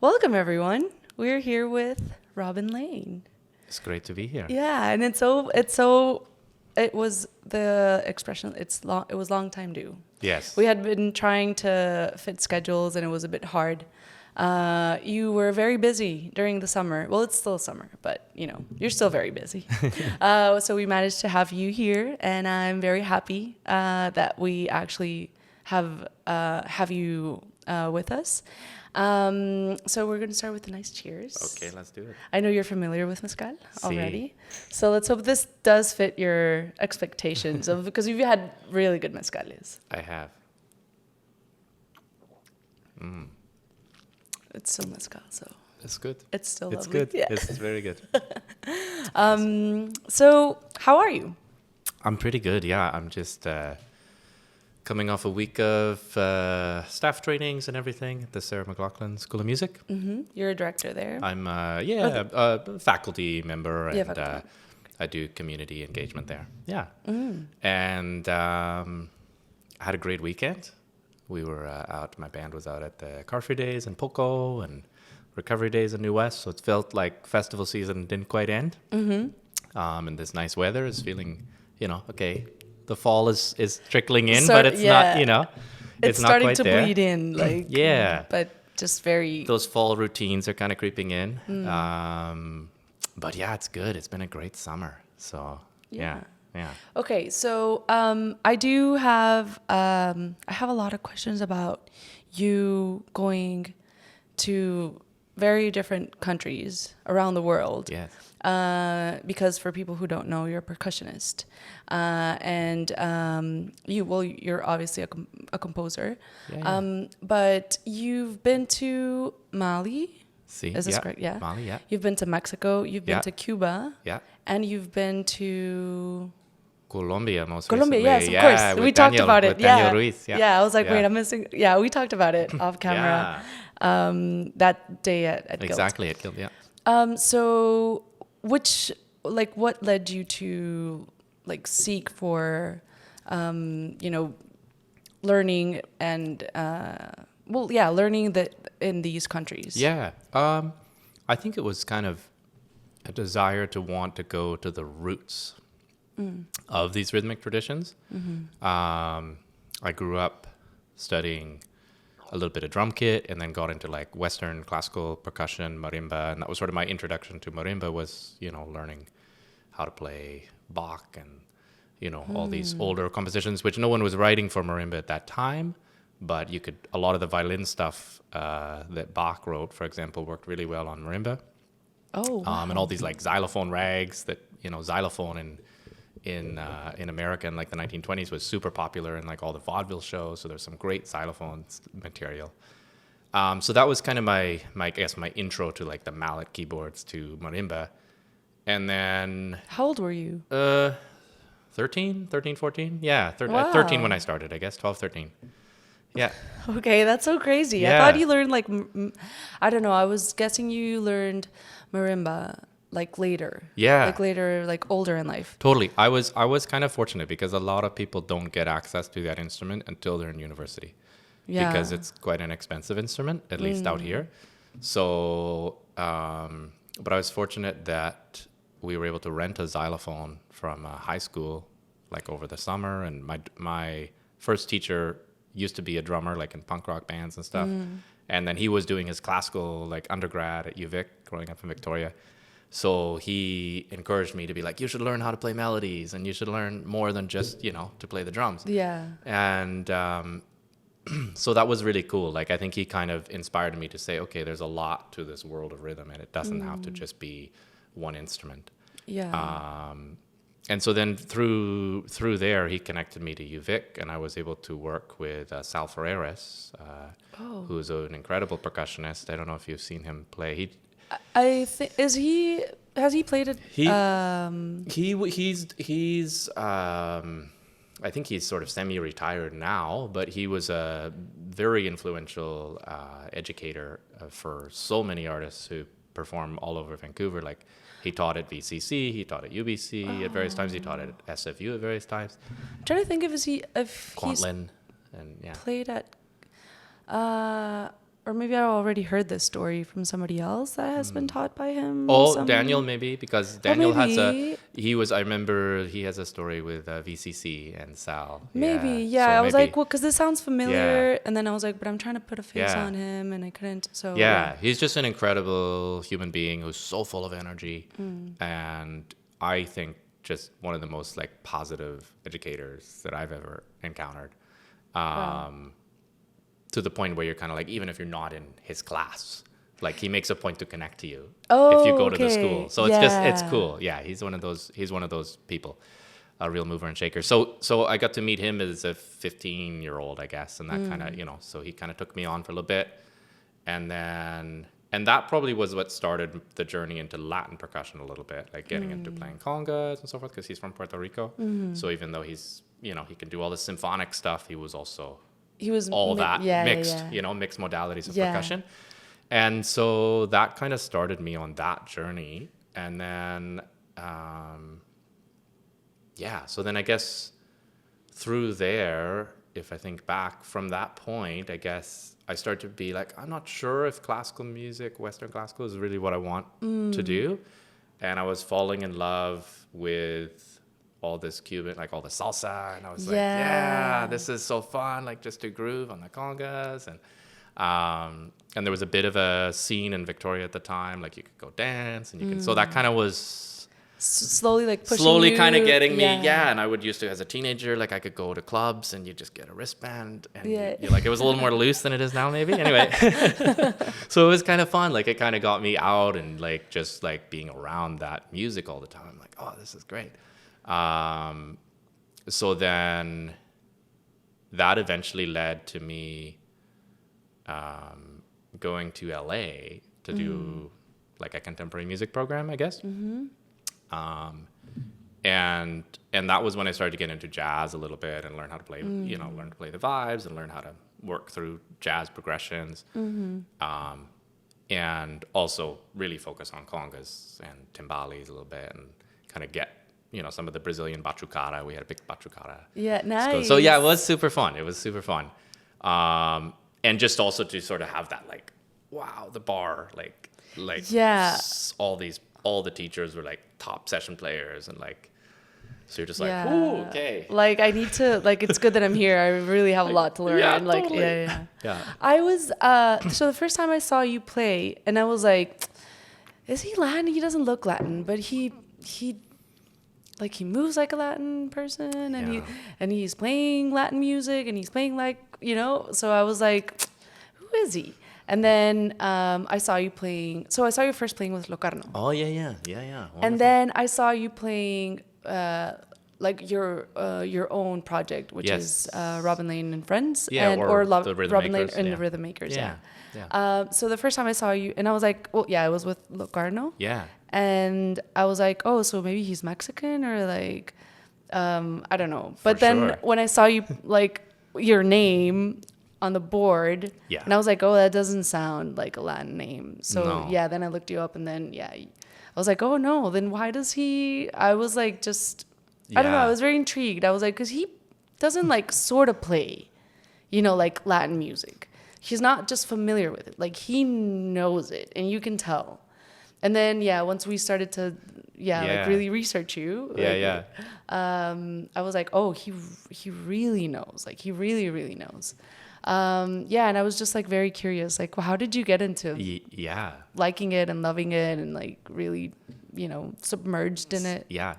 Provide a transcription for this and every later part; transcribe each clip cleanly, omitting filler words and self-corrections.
Welcome, everyone. We're here with Robin Layne. It's great to be here. Yeah, and it was the expression. It was long time due. Yes. We had been trying to fit schedules, and it was a bit hard. You were very busy during the summer. Well, it's still summer, but you're still very busy. So we managed to have you here, and I'm very happy that we actually have you with us. So we're going to start with a nice cheers. Okay, let's do it. I know you're familiar with mezcal already. So let's hope this does fit your expectations because you've had really good mezcales. I have. It's still mezcal, so It's good. it's still It's lovely. good. Yeah. It's very good. So how are you? I'm pretty good. Yeah, I'm just coming off a week of staff trainings and everything at the Sarah McLaughlin School of Music. You're a director there. I'm a faculty member and faculty. I do community engagement there. Yeah. And I had a great weekend. We were out, my band was out at the Carfree Days in Poco and Recovery Days in New West, so it felt like festival season didn't quite end. And this nice weather is feeling, okay, the fall is trickling in, but it's not, it's not starting quite to there. bleed in, like Yeah. but just very. Those fall routines are kind of creeping in. But yeah, it's good. It's been a great summer. So yeah. Okay, so I do have I have a lot of questions about you going to very different countries around the world. Yes. Because for people who don't know, you're a percussionist, and you're obviously a composer. Yeah. But you've been to Mali. See, Is this correct? Yeah. Mali, yeah. You've been to Mexico. You've been Yeah. to Cuba. Yeah. And you've been to Colombia most Colombia. recently. Yes, of course. with We talked Daniel- about it. with Yeah. Daniel Ruiz. Yeah. Yeah. I was like, Yeah. wait, I'm missing. Yeah, we talked about it off camera. That day at Guild. Exactly, at Guild, yeah. So what led you to seek for, learning and, learning that in these countries? Yeah. I think it was kind of a desire to want to go to the roots of these rhythmic traditions. I grew up studying a little bit of drum kit and then got into Western classical percussion, marimba, and that was sort of my introduction to marimba was, learning how to play Bach and, all these older compositions, which no one was writing for marimba at that time, but a lot of the violin stuff that Bach wrote, for example, worked really well on marimba. Oh, wow. And all these xylophone rags that, xylophone in America in the 1920s was super popular in all the vaudeville shows. So there's some great xylophone material. So that was kind of my intro to the mallet keyboards to marimba. And then How old were you? 13, 14. Yeah, Wow. 13 when I started, I guess, 12, 13. Yeah. Okay, that's so crazy. Yeah. I thought you learned I don't know. I was guessing you learned marimba later. Yeah. Later, older in life. Totally. I was kind of fortunate because a lot of people don't get access to that instrument until they're in university. Yeah. Because it's quite an expensive instrument, at least out here. So, but I was fortunate that we were able to rent a xylophone from high school, over the summer. And my first teacher used to be a drummer, in punk rock bands and stuff. And then he was doing his classical, undergrad at UVic, growing up in Victoria. So he encouraged me to be you should learn how to play melodies and you should learn more than just, to play the drums. Yeah. And so that was really cool. I think he kind of inspired me to say, okay, there's a lot to this world of rhythm and it doesn't have to just be one instrument. Yeah. And so then through there, he connected me to UVic, and I was able to work with Sal Ferreres, who's an incredible percussionist. I don't know if you've seen him play. Has he played it? He's I think he's sort of semi-retired now, but he was a very influential educator for so many artists who perform all over Vancouver. He taught at VCC, he taught at UBC at various times, he taught at SFU at various times. I'm trying to think if he's Kwantlen, and yeah. played at or maybe I already heard this story from somebody else that has been taught by him. Oh, Daniel, maybe, because Daniel has maybe. I remember he has a story with VCC and Sal. Maybe, So I was maybe. like, well, because this sounds familiar. And then I was like, but I'm trying to put a face on him and I couldn't. So Yeah, he's just an incredible human being who's so full of energy. And I think just one of the most like positive educators that I've ever encountered. To the point where you're kind of like, even if you're not in his class, like he makes a point to connect to you if you go to the school. So it's cool. Yeah, he's one of those people, a real mover and shaker. So I got to meet him as a 15-year-old, I guess, and that kind of, so he kind of took me on for a little bit, and that probably was what started the journey into Latin percussion a little bit, like getting into playing congas and so forth, because he's from Puerto Rico. So even though he's, he can do all the symphonic stuff, he was all that mixed, mixed modalities of percussion. And so that kind of started me on that journey. And then, so then I guess through there, if I think back from that point, I guess I started to be like, I'm not sure if classical music, Western classical, is really what I want to do. And I was falling in love with all this Cuban, like all the salsa, and I was like, yeah, this is so fun, like just to groove on the congas, and there was a bit of a scene in Victoria at the time, like you could go dance, and you can, so that kind of was slowly like pushing you. Kind of getting me, and I would used to, as a teenager, like I could go to clubs, and you just get a wristband, and you're like, it was a little more loose than it is now, maybe, anyway. So it was kind of fun, like it kind of got me out, and like just like being around that music all the time, I'm like, oh, this is great. So then that eventually led to me going to LA to do like a contemporary music program, I guess. And that was when I started to get into jazz a little bit and learn how to play, learn to play the vibes and learn how to work through jazz progressions. And also really focus on congas and timbales a little bit and kind of get some of the Brazilian batucada. We had a big batucada. Yeah, nice. So yeah, it was super fun. And just also to sort of have that like, wow, the bar, like all the teachers were like top session players, and like, so you're just like, ooh, okay. Like I need to, like, it's good that I'm here. I really have a lot to learn. Yeah, and like, totally. Yeah. I was, so the first time I saw you play, and I was like, is he Latin? He doesn't look Latin, but he like he moves like a Latin person, and he's playing Latin music, and he's playing like, so I was like, who is he? And then I saw you playing, so I saw you first playing with Locarno. Oh, yeah. Wonderful. And then I saw you playing like your own project, which is Robin Layne and Friends, or the Rhythm Robin Layne Makers, and the Rhythm Makers. Yeah. So the first time I saw you, and I was like, well, I was with Locarno. Yeah. And I was like, oh, so maybe he's Mexican, or like, I don't know. But then when I saw you, like, your name on the board, and I was like, oh, that doesn't sound like a Latin name. So then I looked you up, and then I was like, oh no, then why does he? I was like, just I don't know. I was very intrigued. I was like, because he doesn't like sort of play, like Latin music. He's not just familiar with it. Like he knows it, and you can tell. And then once we started to like really research you, I was like, oh, he really knows. Like he really, really knows. And I was just like very curious, like, well, how did you get into liking it and loving it and like really, submerged in it? Yeah,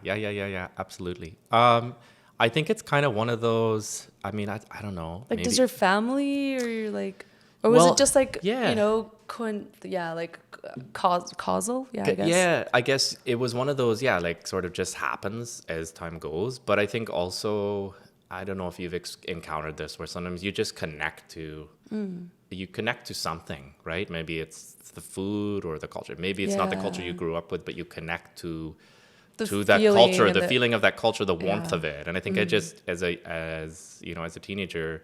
absolutely. I think it's kind of one of those, I mean, I don't know. Like, does your family or like, or was it just like, causal? Yeah, I guess. Yeah, I guess it was one of those, like sort of just happens as time goes. But I think also, I don't know if you've encountered this, where sometimes you just connect to something, right? Maybe it's the food or the culture. Maybe it's not the culture you grew up with, but you connect to that culture, the feeling of that culture, the warmth of it. And I think I just, as a teenager,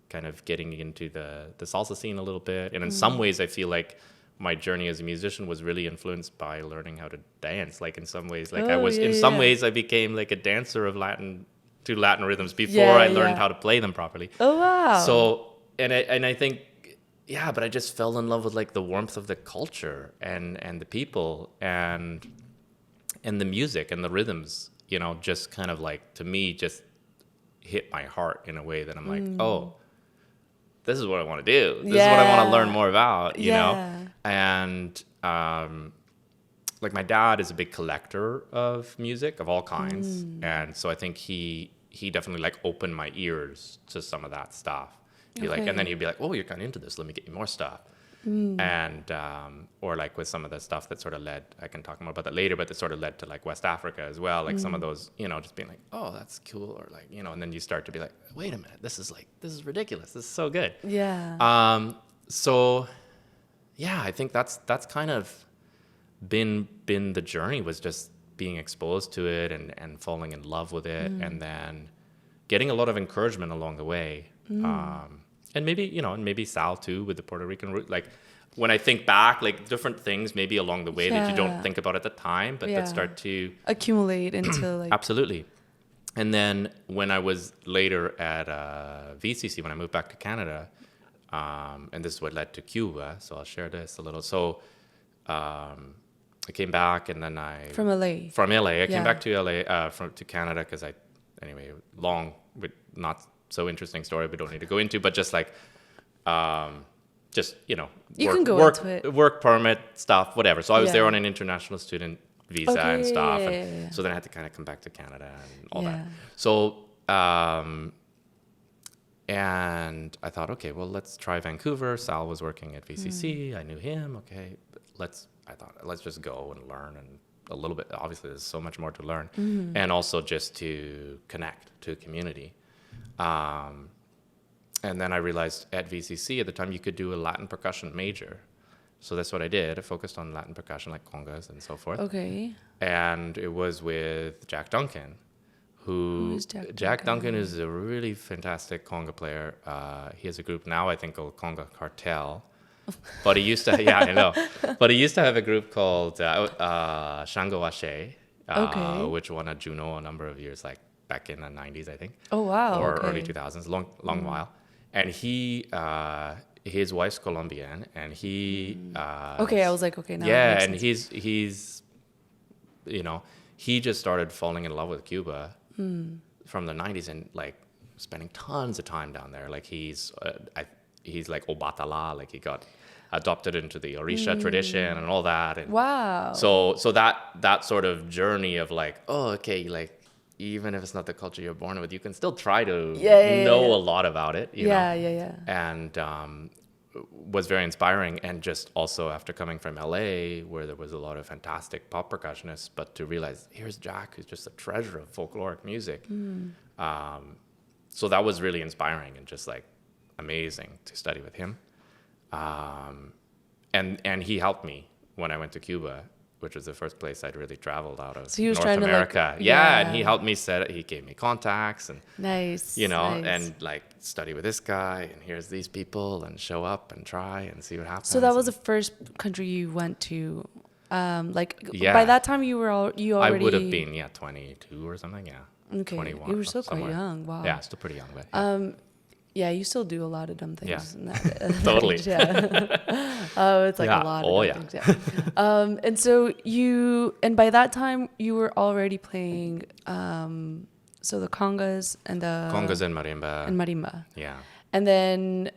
kind of getting into the salsa scene a little bit. And in some ways, I feel like my journey as a musician was really influenced by learning how to dance. Like in some ways, like ways, I became like a dancer of Latin rhythms before I learned how to play them properly. Oh, wow. So, and I think yeah, but I just fell in love with like the warmth of the culture and the people and the music and the rhythms, you know, just kind of like, to me, just hit my heart in a way that I'm like, oh, this is what I want to do. This is what I want to learn more about, you know? And like my dad is a big collector of music of all kinds. And so I think he definitely like opened my ears to some of that stuff. And then he'd be like, oh, you're kind of into this. Let me get you more stuff. And, or like with some of the stuff that sort of led, I can talk more about that later, but that sort of led to like West Africa as well. Like some of those, you know, just being like, oh, that's cool. Or like, you know, and then you start to be like, wait a minute, this is ridiculous. This is so good. Yeah. So yeah, I think that's kind of been the journey, was just being exposed to it and falling in love with it. And then getting a lot of encouragement along the way. And maybe, you know, and maybe Sal too with the Puerto Rican root. Like when I think back, like different things maybe along the way that you don't think about at the time, but that start to accumulate into like. Absolutely. And then when I was later at VCC, when I moved back to Canada, and this is what led to Cuba. So I'll share this a little. So I came back and then From LA. I came back to LA, to Canada because long, but not so interesting story we don't need to go into, but just like just, you know, you can go into it. Work permit stuff, whatever. So I was there on an international student visa and stuff. So then I had to kind of come back to Canada and all that. So and I thought, okay, well, let's try Vancouver. Sal was working at VCC. I knew him. Okay, let's just go and learn and a little bit. Obviously, there's so much more to learn, and also just to connect to a community. And then I realized at VCC at the time you could do a Latin percussion major. So that's what I did. I focused on Latin percussion like congas and so forth. Okay. And it was with Jack Duncan, who's Jack Duncan is a really fantastic conga player. He has a group now, I think, called Conga Cartel. But he used to, I know. But he used to have a group called Shango Ashe, which won a Juno a number of years, like back in the 90s, I think. Oh, wow. Or early 2000s, long while. And his wife's Colombian, and he... okay, I was like, okay, now yeah, and he's, you know, he just started falling in love with Cuba from the 90s and, like, spending tons of time down there. Like, he's like Obatala, like, he got adopted into the Orisha tradition and all that. And wow. So that sort of journey of, like, oh, okay, like, even if it's not the culture you're born with, you can still try to know a lot about it. You know? And was very inspiring. And just also after coming from LA, where there was a lot of fantastic pop percussionists, but to realize here's Jack, who's just a treasure of folkloric music. So that was really inspiring and just like amazing to study with him. And he helped me when I went to Cuba, which was the first place I'd really traveled out of North America. To and he helped me he gave me contacts and you know, and like study with this guy and here's these people and show up and try and see what happens. So that was the first country you went to. By that time you already I would have been 22 or something, Okay. 21. You were still quite young. Wow. Yeah, still pretty young, but yeah, you still do a lot of dumb things. Yeah. Totally. It's like a lot of dumb things. And so by that time you were already playing, so the congas and marimba. And marimba. Yeah. And then,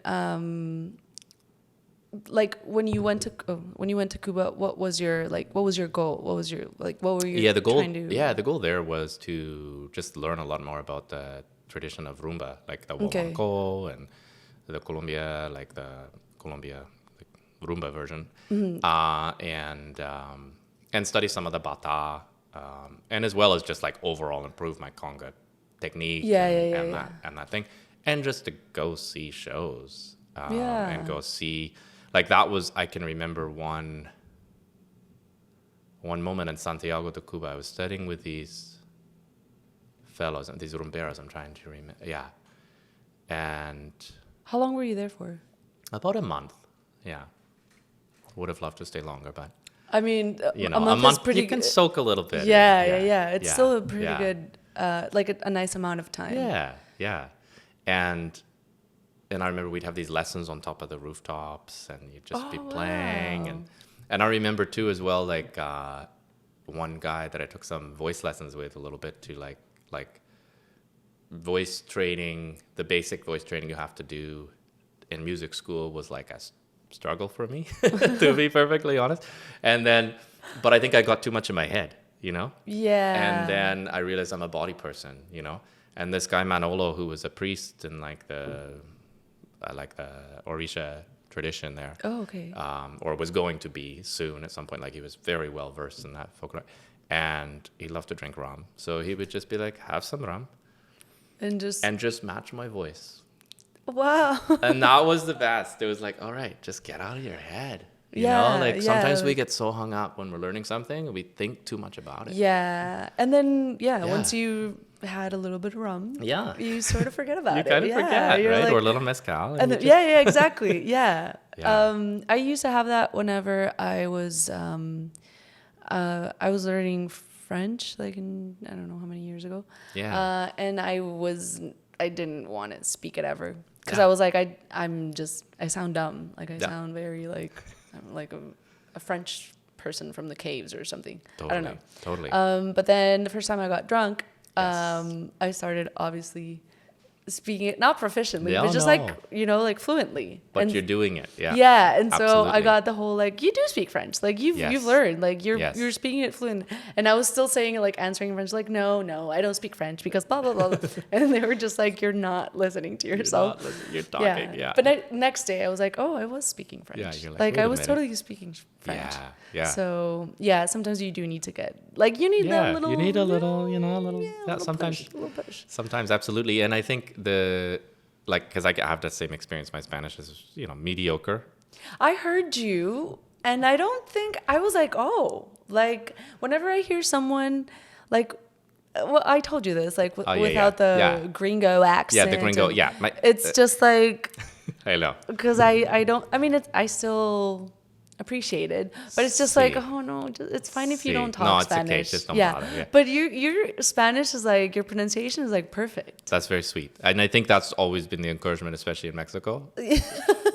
like when you went to Cuba, what was your goal? What was your what were you trying to? Yeah, the goal there was to just learn a lot more about the tradition of rumba, like the huahuaco and the Colombia, like rumba version, and study some of the bata, and as well as just like overall improve my conga technique and that thing, and just to go see shows and go see, like that was, I can remember one moment in Santiago de Cuba. I was studying with these fellows and these rumberos, I'm trying to remember. Yeah. And how long were you there for? About a month. Yeah. Would have loved to stay longer, but I mean, you know, a month is pretty you can soak a little bit. Yeah. It's still a pretty good, like a nice amount of time. Yeah. And and I remember we'd have these lessons on top of the rooftops, and you'd just be Oh, playing. wow. And I remember too as well, like one guy that I took some voice lessons with a little bit to like voice training, the basic voice training you have to do in music school was like a struggle for me, to be perfectly honest. And then, but I think I got too much in my head, you know? Yeah. And then I realized I'm a body person, you know? And this guy Manolo, who was a priest in like the Orisha tradition there, Oh, okay. or was going to be soon at some point. Like he was very well versed in that folklore, and he loved to drink rum. So he would just be like, "Have some rum," and just match my voice. wow. And that was the best. It was like, all right, just get out of your head. You Yeah, know, like sometimes we like- get so hung up when we're learning something, and we think too much about it. Yeah. And then, Yeah. once you had a little bit of rum, Yeah. you sort of forget about You it. kind of Yeah, forget, you're right? like- Or a little mezcal. and you then, just- yeah, exactly. Yeah. Yeah. I used to have that whenever I was learning French, like I don't know how many years ago. Yeah. And I didn't want to speak it ever. Because Yeah. I was like, I sound dumb. Like I Yeah. sound very like, I'm like a French person from the caves or something. Totally. I don't know. Totally. But then the first time I got drunk, Yes. I started obviously speaking it, not proficiently, Yeah, but just no. like, like fluently. But And you're doing it. Yeah. yeah, and so I Absolutely. got the whole like you do speak French, like you've Yes. learned, like you're Yes. speaking it fluent, and I was still saying it like answering in French, like no, I don't speak French because blah blah blah, and they were just like you're not listening to yourself. You're talking. Yeah. But next day I was like, oh, I was speaking French. Yeah, you're like, like wait I a was minute. totally speaking French. Yeah. Yeah. So yeah, sometimes you do need to get like you need that little. You need a little, a little. Yeah, Yeah, a little sometimes. push, a little push. Sometimes, absolutely. And I think because I have that same experience. My Spanish is, mediocre. I heard you, and I don't think I was like, oh, like whenever I hear someone, like, well, I told you this, like Oh, yeah, without yeah, the yeah. gringo accent. Yeah, the gringo. and Yeah. It's just like I know. because I don't. I mean, I still appreciate it, but it's just like, Sí. oh no, it's fine if you Sí. don't talk No, it's okay, Spanish. just don't yeah. bother, yeah. But your Spanish is like your pronunciation is like perfect. That's very sweet. And I think that's always been the encouragement, especially in Mexico.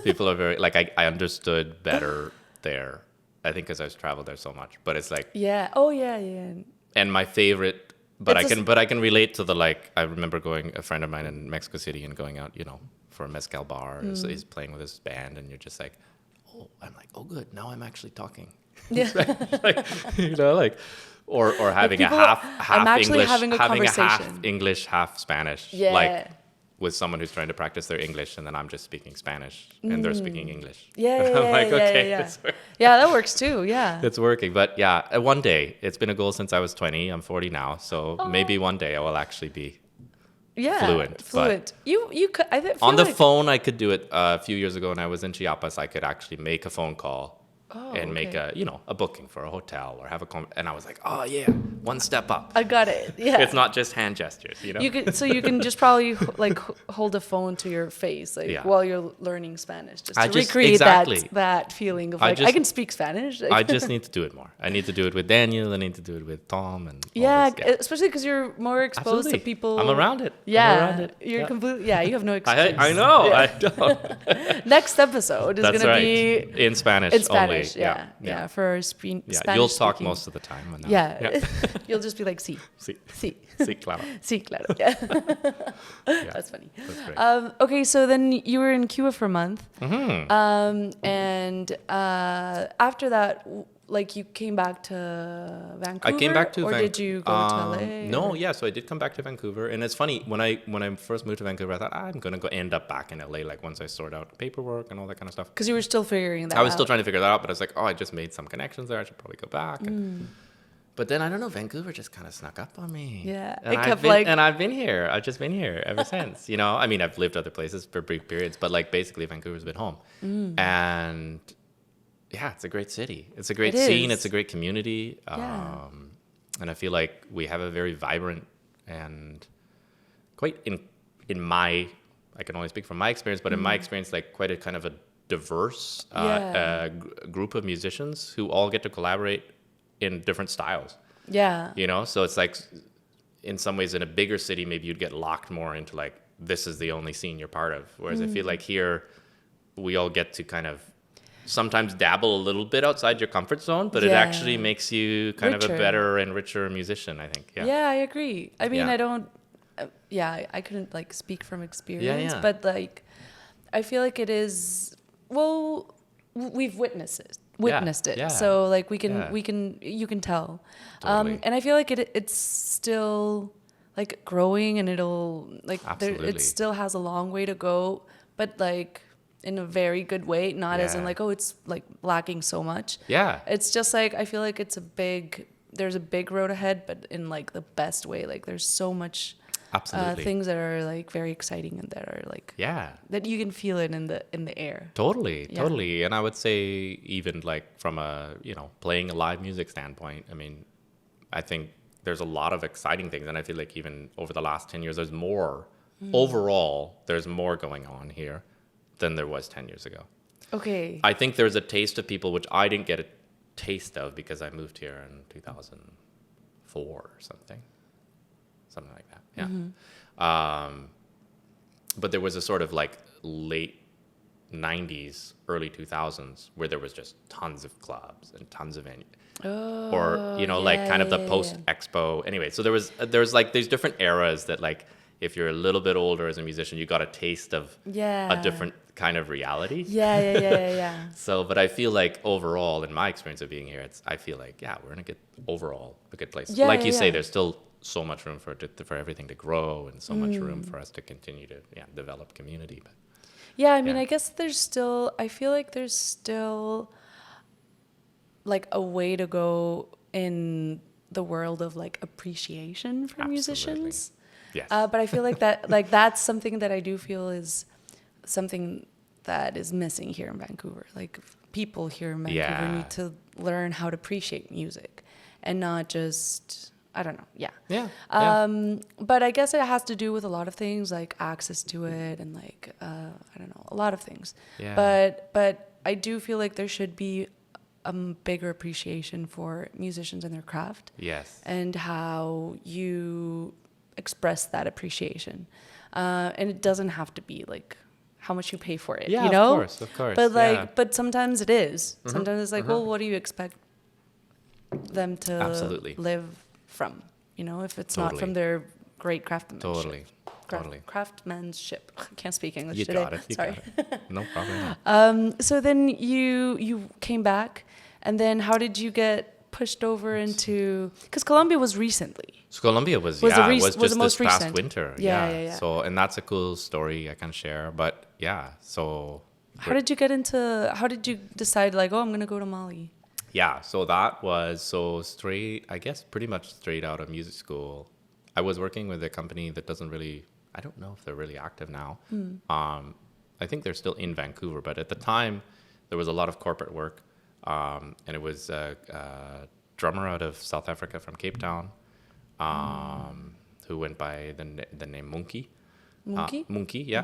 People are very, like, I understood better there. I think because I've traveled there so much. But it's like, Yeah. Oh yeah, yeah. and my favorite, but It's I can relate to the, like, I remember a friend of mine in Mexico City and going out, for a mezcal bar. So he's playing with his band, and you're just like, I'm like, oh, good. Now I'm actually talking. Yeah. Or having people- a half I'm actually English, having a half conversation. English, half Spanish. Yeah. Like with someone who's trying to practice their English, and then I'm just speaking Spanish, and they're speaking English. Yeah, And yeah, I'm like, yeah, okay, yeah. It's, Yeah, that works too. Yeah. it's working. But yeah, one day, it's been a goal since I was 20. I'm 40 now, so maybe one day I will actually be Yeah. fluent, but- Fluent. You could. I feel on the like, phone. I could do it a few years ago when I was in Chiapas. I could actually make a phone call. And make okay. a booking for a hotel or have and I was like, oh yeah, one step up. I got it. Yeah. It's not just hand gestures, You can just probably like hold a phone to your face like Yeah. while you're learning Spanish just I to just- recreate exactly. that feeling of I like I just- can speak Spanish. I just need to do it more. I need to do it with Daniel. I need to do it with Tom and all yeah, this. especially because you're more exposed Absolutely. to people. I'm around it. Yeah, I'm around it. you're Yeah. completely. Yeah, you have no excuse. I know. Yeah. I don't. Next episode is That's gonna right. be In Spanish. in Spanish. Only. Yeah. For our Yeah, Spanish. you'll talk speaking. most of the time. And Yeah. You'll just be like, sí, Sí. sí. Sí, claro. Sí, claro. Yeah. Yeah. That's funny. That's great. Okay, so then you were in Cuba for a month. Mm-hmm. And after that, like you came back to Vancouver? I came back to Or Vancouver. did you go to LA? No, or- yeah. So I did come back to Vancouver, and it's funny when I first moved to Vancouver, I thought I'm gonna end up back in LA. Like once I sort out paperwork and all that kind of stuff. Because you were still figuring that out. I was still trying to figure that out, but I was like, oh, I just made some connections there. I should probably go back. But then I don't know, Vancouver just kind of snuck up on me. Yeah, and it kept I've been here. I've just been here ever since. I mean, I've lived other places for brief periods, but like basically Vancouver's been home. And yeah, it's a great city. It's a great It scene. is. It's a great community. Yeah. And I feel like we have a very vibrant and quite in my, I can only speak from my experience, but in my experience, like quite a kind of a diverse group of musicians who all get to collaborate in different styles. Yeah. So it's like in some ways in a bigger city maybe you'd get locked more into like this is the only scene you're part of. Whereas I feel like here, we all get to kind of sometimes dabble a little bit outside your comfort zone, but it actually makes you kind of a better and richer musician, I think. Yeah, I agree. I mean, Yeah. I don't, I couldn't like speak from experience, yeah. but like, I feel like it is, well, we've witnessed it. yeah. So like you can tell. Totally. And I feel like it's still like growing, and it'll like Absolutely. it still has a long way to go, but like in a very good way, not as in Yeah. like, oh, it's like lacking so much. Yeah. It's just like, I feel like there's a big road ahead, but in like the best way. Like there's so much Absolutely. things that are like very exciting and that are like, Yeah. that you can feel it in the air. Totally, Yeah. totally. And I would say even like from a, playing a live music standpoint, I mean, I think there's a lot of exciting things. And I feel like even over the last 10 years, there's more, overall, there's more going on here than there was 10 years ago. Okay. I think there's a taste of people, which I didn't get a taste of because I moved here in 2004 or something like that. Yeah. But there was a sort of like late 90s, early 2000s where there was just tons of clubs and tons of venues. Or, like kind of the post-expo. Anyway, so there was like these different eras that like, if you're a little bit older as a musician, you got a taste of a different kind of reality. Yeah. So, but I feel like overall, in my experience of being here, I feel like, we're in a good place. Yeah, like you say, yeah. there's still so much room for everything to grow and so much room for us to continue to develop community. But Yeah, I mean, Yeah. I guess I feel like there's still like a way to go in the world of like appreciation for Absolutely. musicians. yes, But I feel like that's something that I do feel is something that is missing here in Vancouver. Like people here in Vancouver Yeah. need to learn how to appreciate music and not just, I don't know. Yeah. yeah, But I guess it has to do with a lot of things like access to it and like, I don't know, a lot of things. Yeah. But I do feel like there should be a bigger appreciation for musicians and their craft yes, and how you express that appreciation. And it doesn't have to be like how much you pay for it, yeah, you know? of course, But like, yeah. but sometimes it is. Sometimes it's like, well, what do you expect them to Absolutely. live from? You know, if it's not Totally. from their great craftsmanship. Totally. Craftsmanship. I can't speak English You today. got it. Sorry. Got it. No problem. So then you came back, and then how did you get pushed over into? Because Colombia was recently. So Colombia was Was the just was the this most past recent. winter. Yeah. So, and that's a cool story I can share. But yeah, so How did you get into? How did you decide like, oh, I'm gonna go to Mali? yeah, so that was straight, I guess, pretty much straight out of music school. I was working with a company that doesn't really, I don't know if they're really active now. I think they're still in Vancouver, but at the time, there was a lot of corporate work. And it was a drummer out of South Africa from Cape Town who went by the name Monkey. Monkey? Monkey, yeah.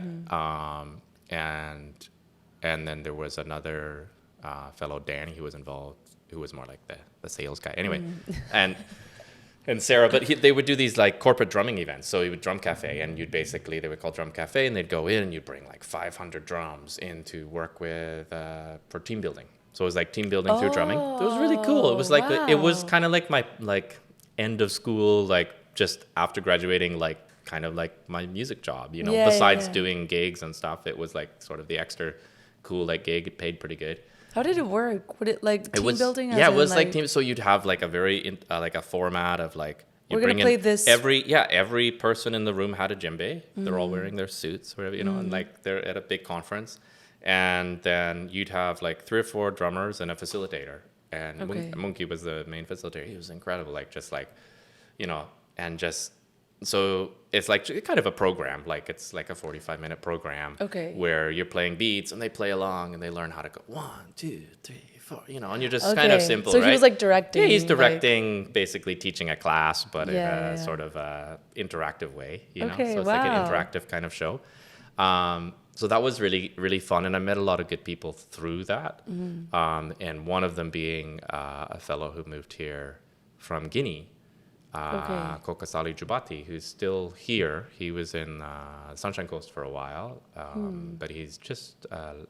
And then there was another fellow, Danny, who was involved, who was more like the sales guy. Anyway, and Sarah, but they would do these like corporate drumming events. So you would drum cafe, and they would call drum cafe, and they'd go in and you'd bring like 500 drums in to work with for team building. So it was like team building through drumming. It was really cool. It was like it was kind of like my like end of school, like just after graduating, like kind of like my music job, you know. Yeah, Besides yeah. doing gigs and stuff, it was like sort of the extra cool like gig. It paid pretty good. How did it work? Would it like team building? Yeah, it was like team. So you'd have like a very like a format of like you We're gonna bring play in this. every person in the room had a djembe. They're all wearing their suits, whatever, you know, and like they're at a big conference, and then you'd have like 3 or 4 drummers and a facilitator. And Okay. Monkey was the main facilitator. He was incredible, like just like, you know, and just. So it's like kind of a program, like it's like a 45-minute program Okay. where you're playing beats and they play along and they learn how to go 1, 2, 3, 4, you know, and you're just kind of simple, So right? he was like directing. Yeah, he's like- directing, basically teaching a class, but in Yeah, a yeah. sort of interactive way, you know? Okay, So it's like an wow. interactive kind of show. So that was really, really fun, and I met a lot of good people through that. And one of them being a fellow who moved here from Guinea. Kokasali Jubati, who's still here. He was in Sunshine Coast for a while, but he's just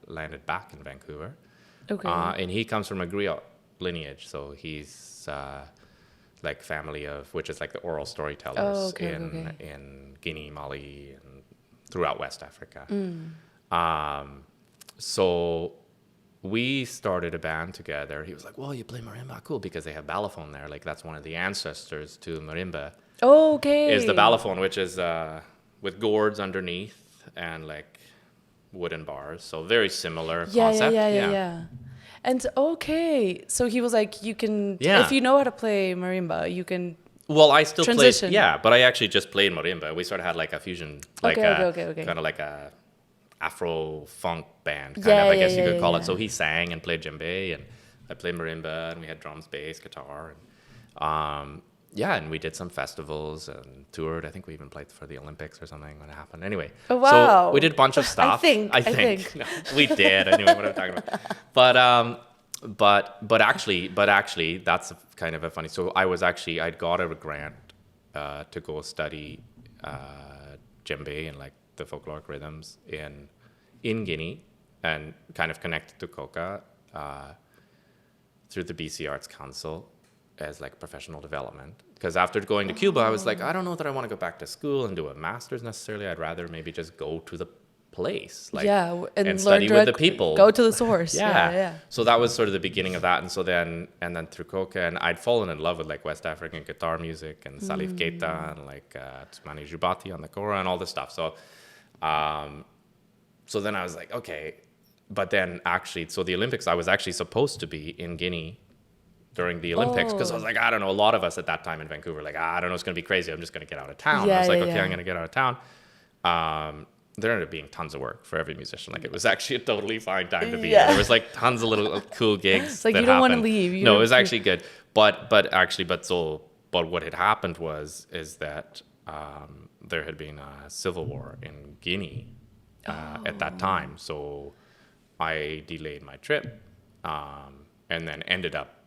landed back in Vancouver. Okay. And he comes from a griot lineage, so he's like family of, which is like the oral storytellers in Guinea, Mali, and throughout West Africa. So we started a band together. He was like, well, you play marimba? Cool, because they have balafon there. Like, that's one of the ancestors to marimba. Okay. Is the balafon, which is with gourds underneath and like wooden bars. So very similar concept. Yeah. And so he was like, you can, Yeah. if you know how to play marimba, you can. Well, I still transition. played, but I actually just played marimba. We sort of had like a fusion, like Okay. kind of like a Afro funk band, kind of, I guess you could call it. So he sang and played djembe, and I played marimba, and we had drums, bass, guitar, and and we did some festivals and toured. I think we even played for the Olympics or something when it happened. Anyway, wow. So we did a bunch of stuff. I think. No, we did. Anyway, what I'm talking about. But actually, that's kind of a funny. So I'd got a grant to go study djembe and like the folkloric rhythms in Guinea, and kind of connected to Coca through the BC Arts Council as like professional development. Because after going to Cuba, I was like, I don't know that I want to go back to school and do a master's necessarily. I'd rather maybe just go to the place, like, and study with the people. Go to the source. Yeah. So that was sort of the beginning of that. And so then through Coca, and I'd fallen in love with like West African guitar music and Salif Keita and like Tsmani Jubati on the kora and all this stuff. So, so then I was like, okay. But then actually, so the Olympics, I was actually supposed to be in Guinea during the Olympics, because I was like, I don't know, a lot of us at that time in Vancouver, like, I don't know, it's going to be crazy. I'm just going to get out of town. I was like, okay, I'm going to get out of town. There ended up being tons of work for every musician. Like, it was actually a totally fine time to be here. There was like tons of little cool gigs. It's like, that you don't want to happened. leave. No, it was actually good. But what had happened is that there had been a civil war in Guinea at that time. So I delayed my trip, and then ended up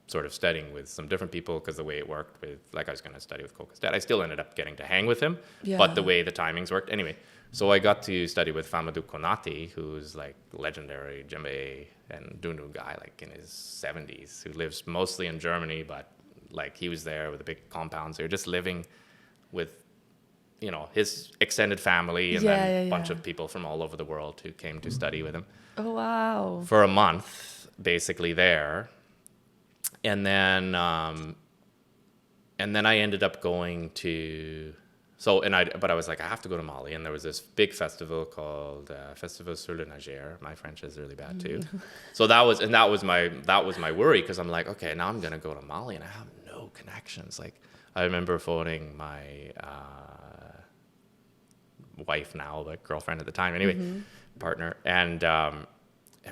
sort of studying with some different people, because the way it worked with, like, I was going to study with Coca's dad. I still ended up getting to hang with him, but the way the timings worked. Anyway, so I got to study with Famadou Konati, who's like legendary djembe and dunu guy, like in his 70s, who lives mostly in Germany, but like he was there with a big compound. So you're just living with, you know, his extended family, and then a bunch of people from all over the world who came to study with him. Oh, wow. For a month, basically there. And then I ended up going to, but I was like, I have to go to Mali. And there was this big festival called Festival sur le Niger. My French is really bad too. So that was my worry, because I'm like, okay, now I'm going to go to Mali and I have no connections. Like, I remember phoning my wife now, but girlfriend at the time, anyway, partner, and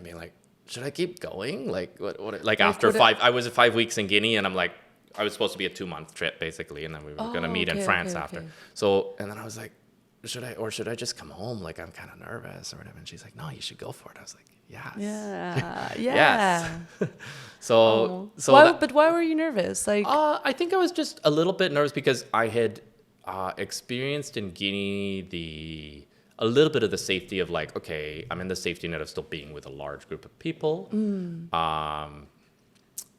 being like, should I keep going? Like, what like after I was 5 weeks in Guinea, and I'm like, I was supposed to be a 2-month trip basically, and then we were going to meet in France after. So, and then I was like, should I just come home? Like, I'm kind of nervous or whatever. And she's like, no, you should go for it. I was like, yes. Yeah. Yes. But why were you nervous? Like, I think I was just a little bit nervous because I had experienced in Guinea a little bit of the safety of like, okay, I'm in the safety net of still being with a large group of people.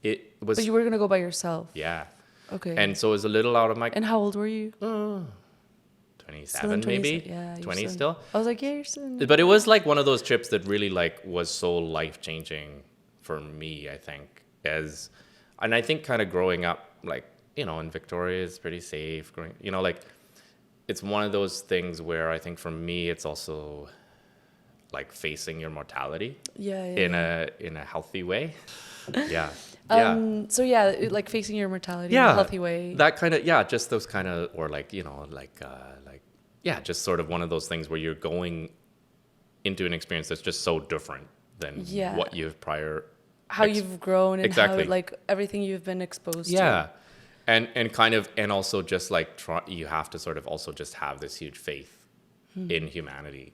It was. But you were gonna go by yourself. Yeah. Okay. And so it was a little out of my. And how old were you? 27 maybe. Yeah. 20 still. I was like, yeah, you're still. But it was like one of those trips that really like was so life changing for me, I think, and I think kind of growing up, like, you know, in Victoria is pretty safe. You know, like, it's one of those things where I think for me it's also like facing your mortality in a healthy way. Yeah. So like facing your mortality in a healthy way. That kind of just those kind of, or like, you know, just sort of one of those things where you're going into an experience that's just so different than what you've how you've grown and how like everything you've been exposed to. And kind of, and also just like you have to sort of also just have this huge faith in humanity.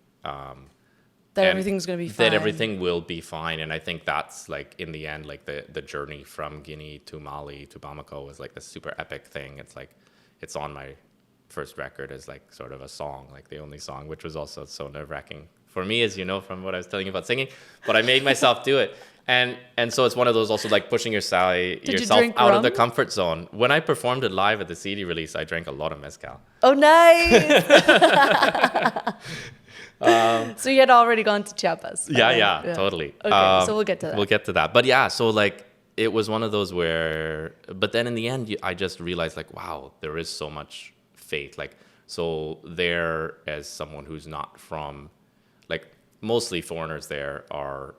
That and everything's gonna be fine. That everything will be fine. And I think that's like in the end, like the journey from Guinea to Mali to Bamako was like this super epic thing. It's like, it's on my first record as like sort of a song, like the only song, which was also so nerve-wracking for me, as you know, from what I was telling you about singing, but I made myself do it. And so it's one of those also like pushing yourself out of the comfort zone. When I performed it live at the CD release, I drank a lot of mezcal. Oh, nice. So you had already gone to Chiapas. Yeah, totally. Okay, so we'll get to that. We'll get to that. But yeah, so like it was one of those where, but then in the end, I just realized like, wow, there is so much faith. Like, so there, as someone who's not from, like mostly foreigners there are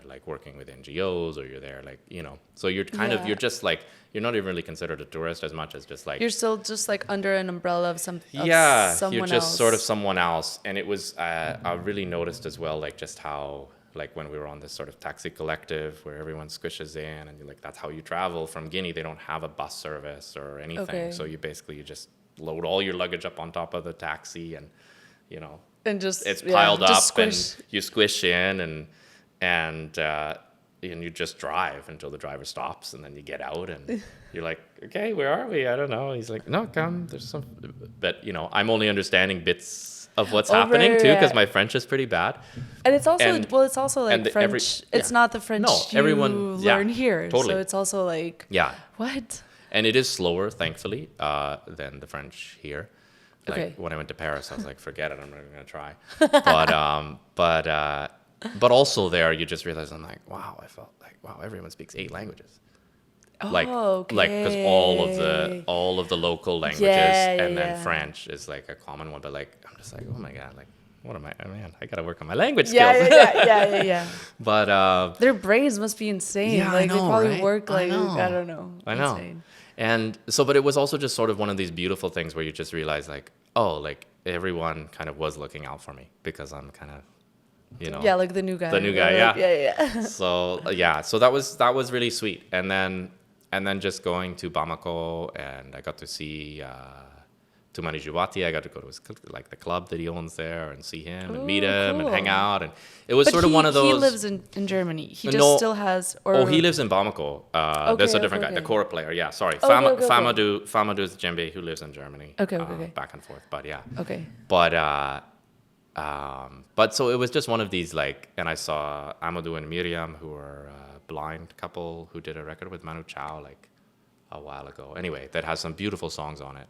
like working with NGOs, or you're there like, you know, so you're kind of, you're just like, you're not even really considered a tourist as much as just like, you're still just like under an umbrella of someone you're just else. sort of someone else. And it was, I really noticed as well, like just how, like when we were on this sort of taxi collective where everyone squishes in, and you're like, that's how you travel from Guinea. They don't have a bus service or anything. Okay. So you just load all your luggage up on top of the taxi, and, you know, and just it's piled up, squish. and you squish in, and you just drive until the driver stops, and then you get out, and you're like, okay, where are we? I don't know. He's like, no, come. There's some, but you know, I'm only understanding bits of what's happening too, because my French is pretty bad. And it's also it's also like French. It's not the French everyone learn here. Totally. So it's also like what? And it is slower, thankfully, than the French here. Like Okay. when I went to Paris, I was like, forget it, I'm not going to try. But also there, you just realize, I'm like, wow, I felt like, wow, everyone speaks 8 languages. Like, because all of the local languages, and then French is like a common one. But like, I'm just like, oh my God, like, what am I? Oh man, I got to work on my language skills. Yeah. But their brains must be insane. Yeah, like I know, they probably right? work like I don't know. I know. Insane. And so, but it was also just sort of one of these beautiful things where you just realize like, oh, like everyone kind of was looking out for me because I'm kind of, you know. Yeah, like the new guy. Yeah. So so that was really sweet. And then just going to Bamako, and I got to see Toumani Jouati. I got to go to his, like the club that he owns there, and see him and meet him and hang out. And it was sort of one of those. He lives in Germany. He just still has. Or he lives in Bamako. There's a different guy, the kora player. Yeah, sorry, Famadou is Djembe, who lives in Germany. Okay. Back and forth, but yeah. Okay. But so it was just one of these, like, and I saw Amadou and Miriam, who are a blind couple who did a record with Manu Chao like a while ago. Anyway, that has some beautiful songs on it.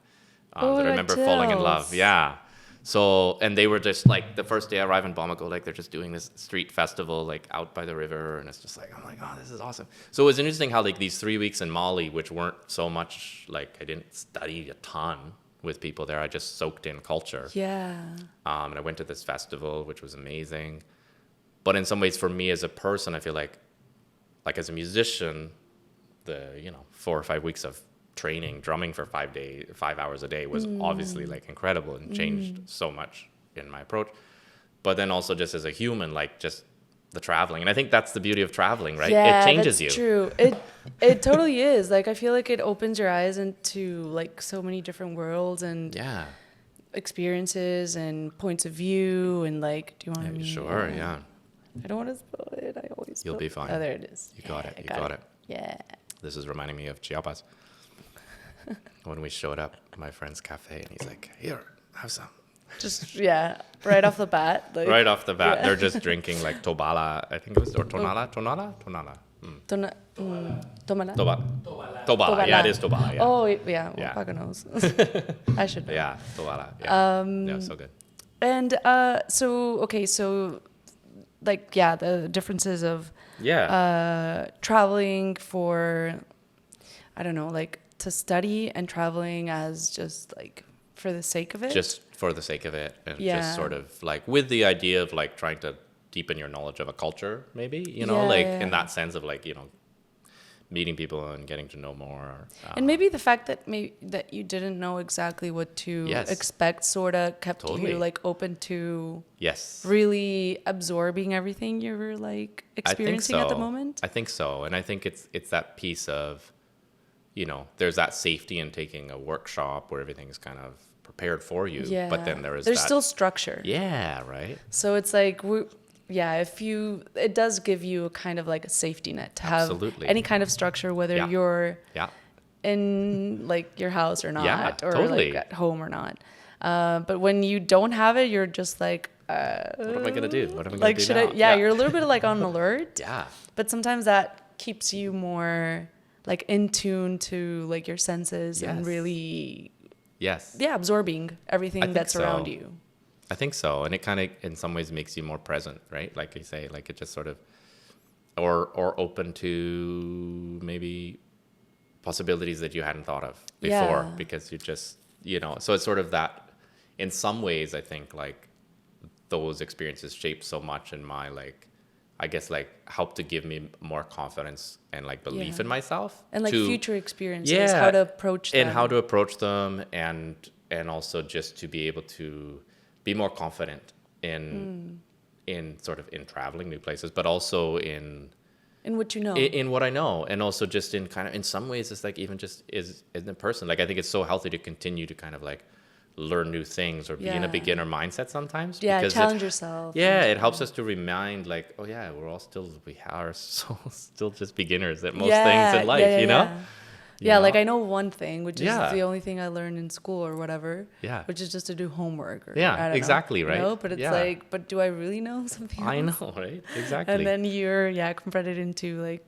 That I remember falling in love. Yeah. So, and they were just like, the first day I arrived in Bamako, like they're just doing this street festival, like out by the river. And it's just like, I'm like, oh, this is awesome. So it was interesting how like these 3 weeks in Mali, which weren't so much like, I didn't study a ton with people there. I just soaked in culture. Yeah. And I went to this festival, which was amazing. But in some ways, for me as a person, I feel like as a musician, the 4 or 5 weeks of training, drumming for 5 hours a day was obviously like incredible and changed so much in my approach. But then also just as a human, like just the traveling, and I think that's the beauty of traveling, right? Yeah, it changes that's you. True. It totally is. Like I feel like it opens your eyes into like so many different worlds and experiences and points of view and like. Do you want to? Sure. Yeah. I don't want to spoil it. I always. You'll be fine. Oh, there it is. You got it. You got it. Yeah. This is reminding me of Chiapas. When we showed up at my friend's cafe, and he's like, "Here, have some." Just right off the bat. Like, right off the bat, they're just drinking like tobala. I think it was, or tonala. Tomala. Tobala. Yeah, it is tobala. Yeah. Oh yeah. Well, fucking knows. I should know. Yeah, tobala. Yeah. Yeah, so good. And so like the differences of traveling for, I don't know, like to study and traveling as just like for the sake of it. Just for the sake of it, and just sort of like with the idea of like trying to deepen your knowledge of a culture, maybe, in that sense of like, meeting people and getting to know more. And maybe the fact that that you didn't know exactly what to expect sort of kept you like open to really absorbing everything you were like experiencing at the moment. I think so. And I think it's that piece of, there's that safety in taking a workshop where everything's kind of prepared for you. Yeah. But then there's there's still structure. Yeah, right. So it's like it does give you a kind of like a safety net to have Absolutely. any kind of structure, whether Yeah. you're Yeah. in like your house or not, Yeah, or totally. like at home or not. But when you don't have it, you're just like, What am I gonna do? What am I gonna like, do should now? I? Yeah, you're a little bit like on alert. Yeah. But sometimes that keeps you more like in tune to like your senses and Yes. really, Yes. absorbing everything think that's so. around you. I think so, and it kind of, in some ways, makes you more present, right? Like you say, like it just sort of, or open to maybe possibilities that you hadn't thought of before, Yeah. because you just, so it's sort of that. In some ways, I think like those experiences shaped so much in my I guess helped to give me more confidence and belief Yeah. in myself And like to, future experiences, how to approach them. and how to approach them, and also just to be able to be more confident in sort of in traveling new places, but also in what you know. in what I know, and also just in kind of, in some ways, it's like even just is in person. Like I think it's so healthy to continue to kind of learn new things, or be in a Yeah. beginner mindset sometimes. Yeah, because challenge yourself. Yeah, it helps us to remind we are still just beginners at most things in life, you know? Yeah, You like know? I know one thing, which is Yeah. the only thing I learned in school or whatever. Yeah. Which is just to do homework. Or, Yeah, I don't exactly, know, right? You know? But it's Yeah. but do I really know something else? I know, right? Exactly. And then you're confronted into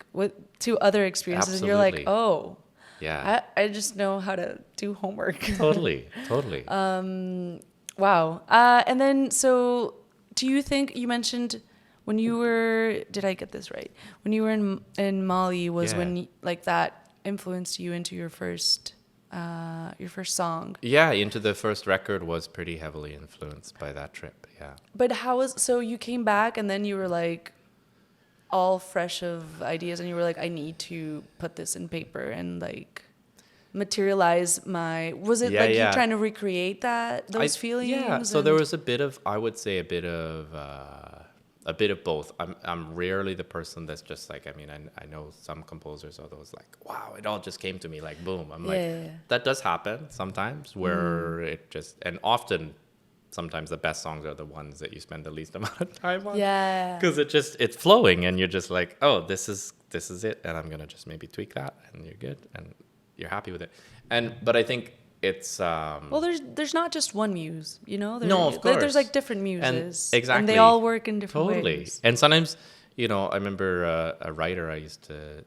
to other experiences, and you're like, Absolutely. oh, Yeah. I just know how to do homework. Totally. Wow. And then, so do you think you mentioned when you were, did I get this right? When you were in Mali was Yeah. when that influenced you into your first song. Yeah, Into the first record was pretty heavily influenced by that trip. Yeah. But so you came back and then you were like all fresh of ideas and you were like, I need to put this in paper and materialize was it you trying to recreate those feelings? Yeah, so there was I would say a bit of both. I'm rarely the person that's just I know some composers are those wow, it all just came to me boom. I'm that does happen sometimes where it just, and often sometimes the best songs are the ones that you spend the least amount of time on. Yeah. Because it's flowing and you're just oh, this is it, and I'm gonna just maybe tweak that and you're good and you're happy with it. But I think it's well, there's not just one muse, No, of course. There's different muses, exactly, and they all work in different ways. And sometimes, I remember a writer I used to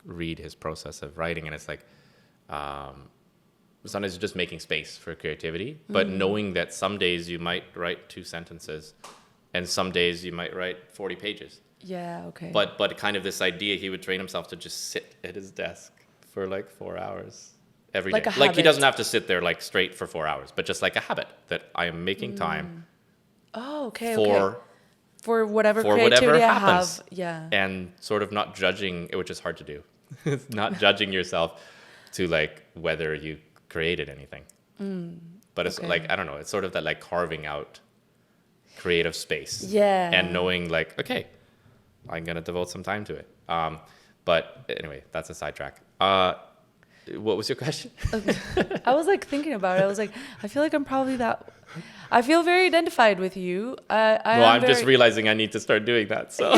read his process of writing, and it's sometimes you're just making space for creativity, but knowing that some days you might write 2 sentences, and some days you might write 40 pages. Yeah. Okay. But kind of this idea, he would train himself to just sit at his desk for 4 hours every day. A habit. He doesn't have to sit there straight for 4 hours, but just a habit that I am making time. Oh, okay. For whatever for creativity whatever I happens. have. Yeah. And sort of not judging, which is hard to do. Not judging yourself to whether you created anything. But it's Okay. I don't know, it's sort of that carving out creative space. Yeah. And knowing okay, I'm going to devote some time to it. But anyway, that's a sidetrack. What was your question? I was thinking about it. I was I feel I'm probably that. I feel very identified with you. I'm just realizing I need to start doing that. So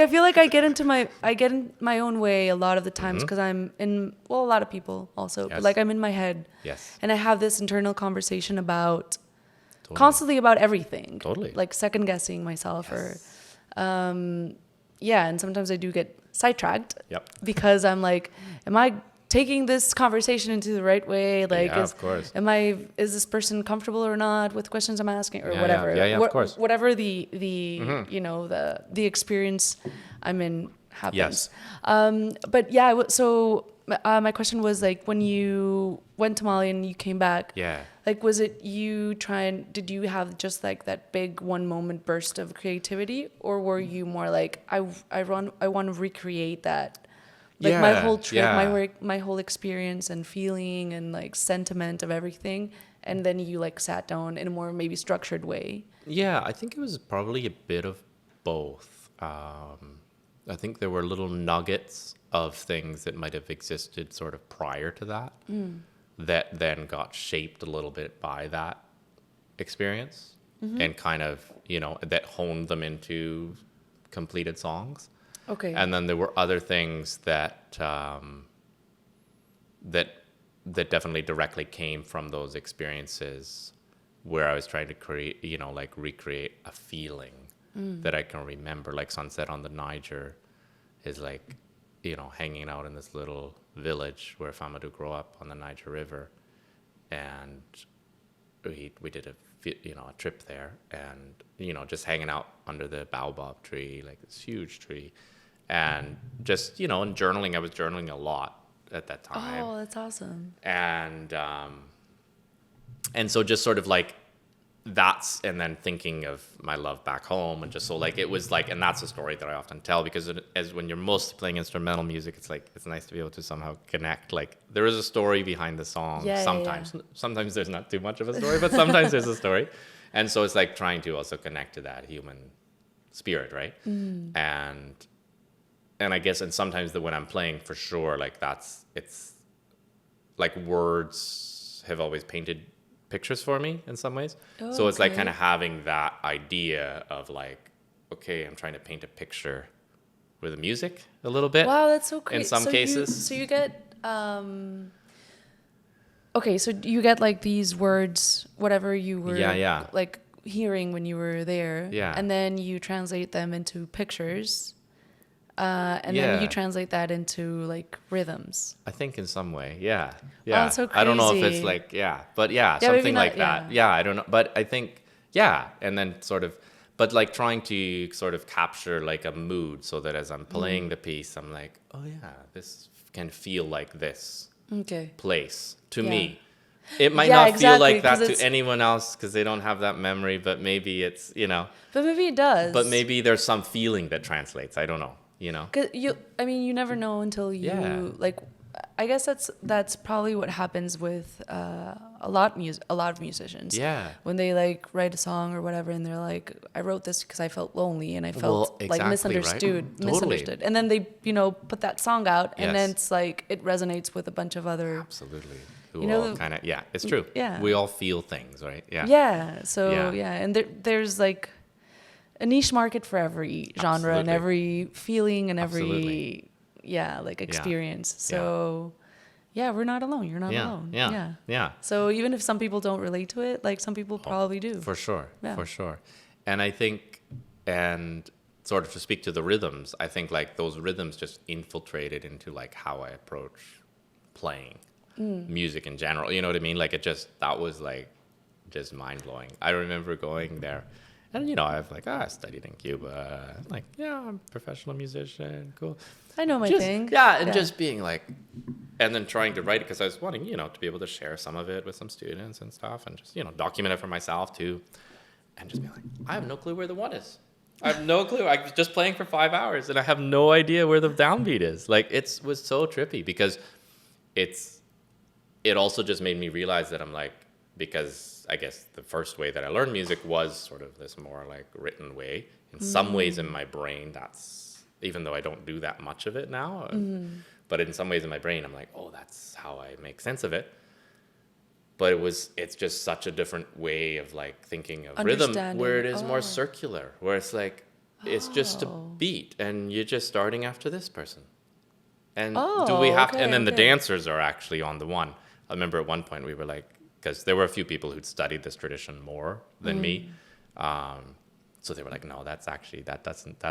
I feel I get in my own way a lot of the times because I'm in, a lot of people also, Yes. but I'm in my head. Yes. And I have this internal conversation about Totally. constantly about everything. Totally. Second guessing myself Yes. and sometimes I do get sidetracked. Yep. Because I'm am I taking this conversation into the right way? Of course. Is this person comfortable or not with questions I'm asking or Yeah, whatever? yeah, of course. Whatever the the experience I'm in happens. Yes. But yeah, so my question was when you went to Mali and you came back. Yeah. Was it did you have just that big one moment burst of creativity, or were you more I want to recreate that? My whole trip, my whole experience and feeling and sentiment of everything, and then you sat down in a more maybe structured way. Yeah, I think it was probably a bit of both. I think there were little nuggets of things that might have existed sort of prior to that. that then got shaped a little bit by that experience and kind of, that honed them into completed songs. Okay. And then there were other things that that definitely directly came from those experiences where I was trying to create, recreate a feeling that I can remember. Like Sunset on the Niger is like, hanging out in this little village where Famadou grew up on the Niger River. And we did a trip there and, just hanging out under the baobab tree, like this huge tree. And just, and journaling, I was journaling a lot at that time. Oh, that's awesome. And so just sort of like and then thinking of my love back home and just so like, it was like, and that's a story that I often tell because as when you're mostly playing instrumental music, it's like, it's nice to be able to somehow connect. Like there is a story behind the song sometimes. Yeah. Sometimes there's not too much of a story, but sometimes there's a story. And so it's like trying to also connect to that human spirit, right? And I guess, and sometimes when I'm playing for sure, like it's like words have always painted pictures for me in some ways. Oh, so it's like kind of having that idea of like, okay, I'm trying to paint a picture with the music a little bit. Wow, that's so crazy. In some cases. So you get, okay, so you get like these words, whatever you were like hearing when you were there. Yeah. And then you translate them into pictures. And then you translate that into like rhythms. I think in some way, yeah. Oh, so crazy. I don't know if it's like, something like that. Yeah, I don't know. But I think, and then sort of, but like trying to sort of capture like a mood so that as I'm playing the piece, I'm like, oh yeah, this can feel like this place to me. It might not feel like that to anyone else because they don't have that memory, but maybe it's, But maybe it does. But maybe there's some feeling that translates. I don't know. Cause you never know until you like. I guess that's probably what happens with a lot of musicians. Yeah. When they like write a song or whatever, and they're like, "I wrote this because I felt lonely and I felt like misunderstood, right? misunderstood." And then they put that song out, and then it's like it resonates with a bunch of other. Absolutely. Who all kind of it's true. Yeah. We all feel things, right? Yeah. Yeah. So and there's like a niche market for every genre and every feeling and every experience. So we're not alone. You're not alone. Yeah. So even if some people don't relate to it, like some people probably do. For sure. And I think, and sort of to speak to the rhythms, I think like those rhythms just infiltrated into like how I approach playing music in general. You know what I mean? Like that was like just mind blowing. I remember going there. And, I've like, I studied in Cuba. I'm like, I'm a professional musician. Cool. I know my thing. Yeah, and just being like, and then trying to write it because I was wanting, to be able to share some of it with some students and stuff and just, document it for myself too. And just be like, I have no clue where the one is. I have no clue. I was just playing for 5 hours and I have no idea where the downbeat is. Like, it was so trippy because it also just made me realize that I'm like, because I guess the first way that I learned music was sort of this more like written way. In some ways in my brain, that's, even though I don't do that much of it now, but in some ways in my brain, I'm like, oh, that's how I make sense of it. But it's just such a different way of like thinking of rhythm where it is more circular, where it's like, it's just a beat and you're just starting after this person. And do we have to, and then the dancers are actually on the one. I remember at one point we were like, because there were a few people who'd studied this tradition more than me. So they were like, no, that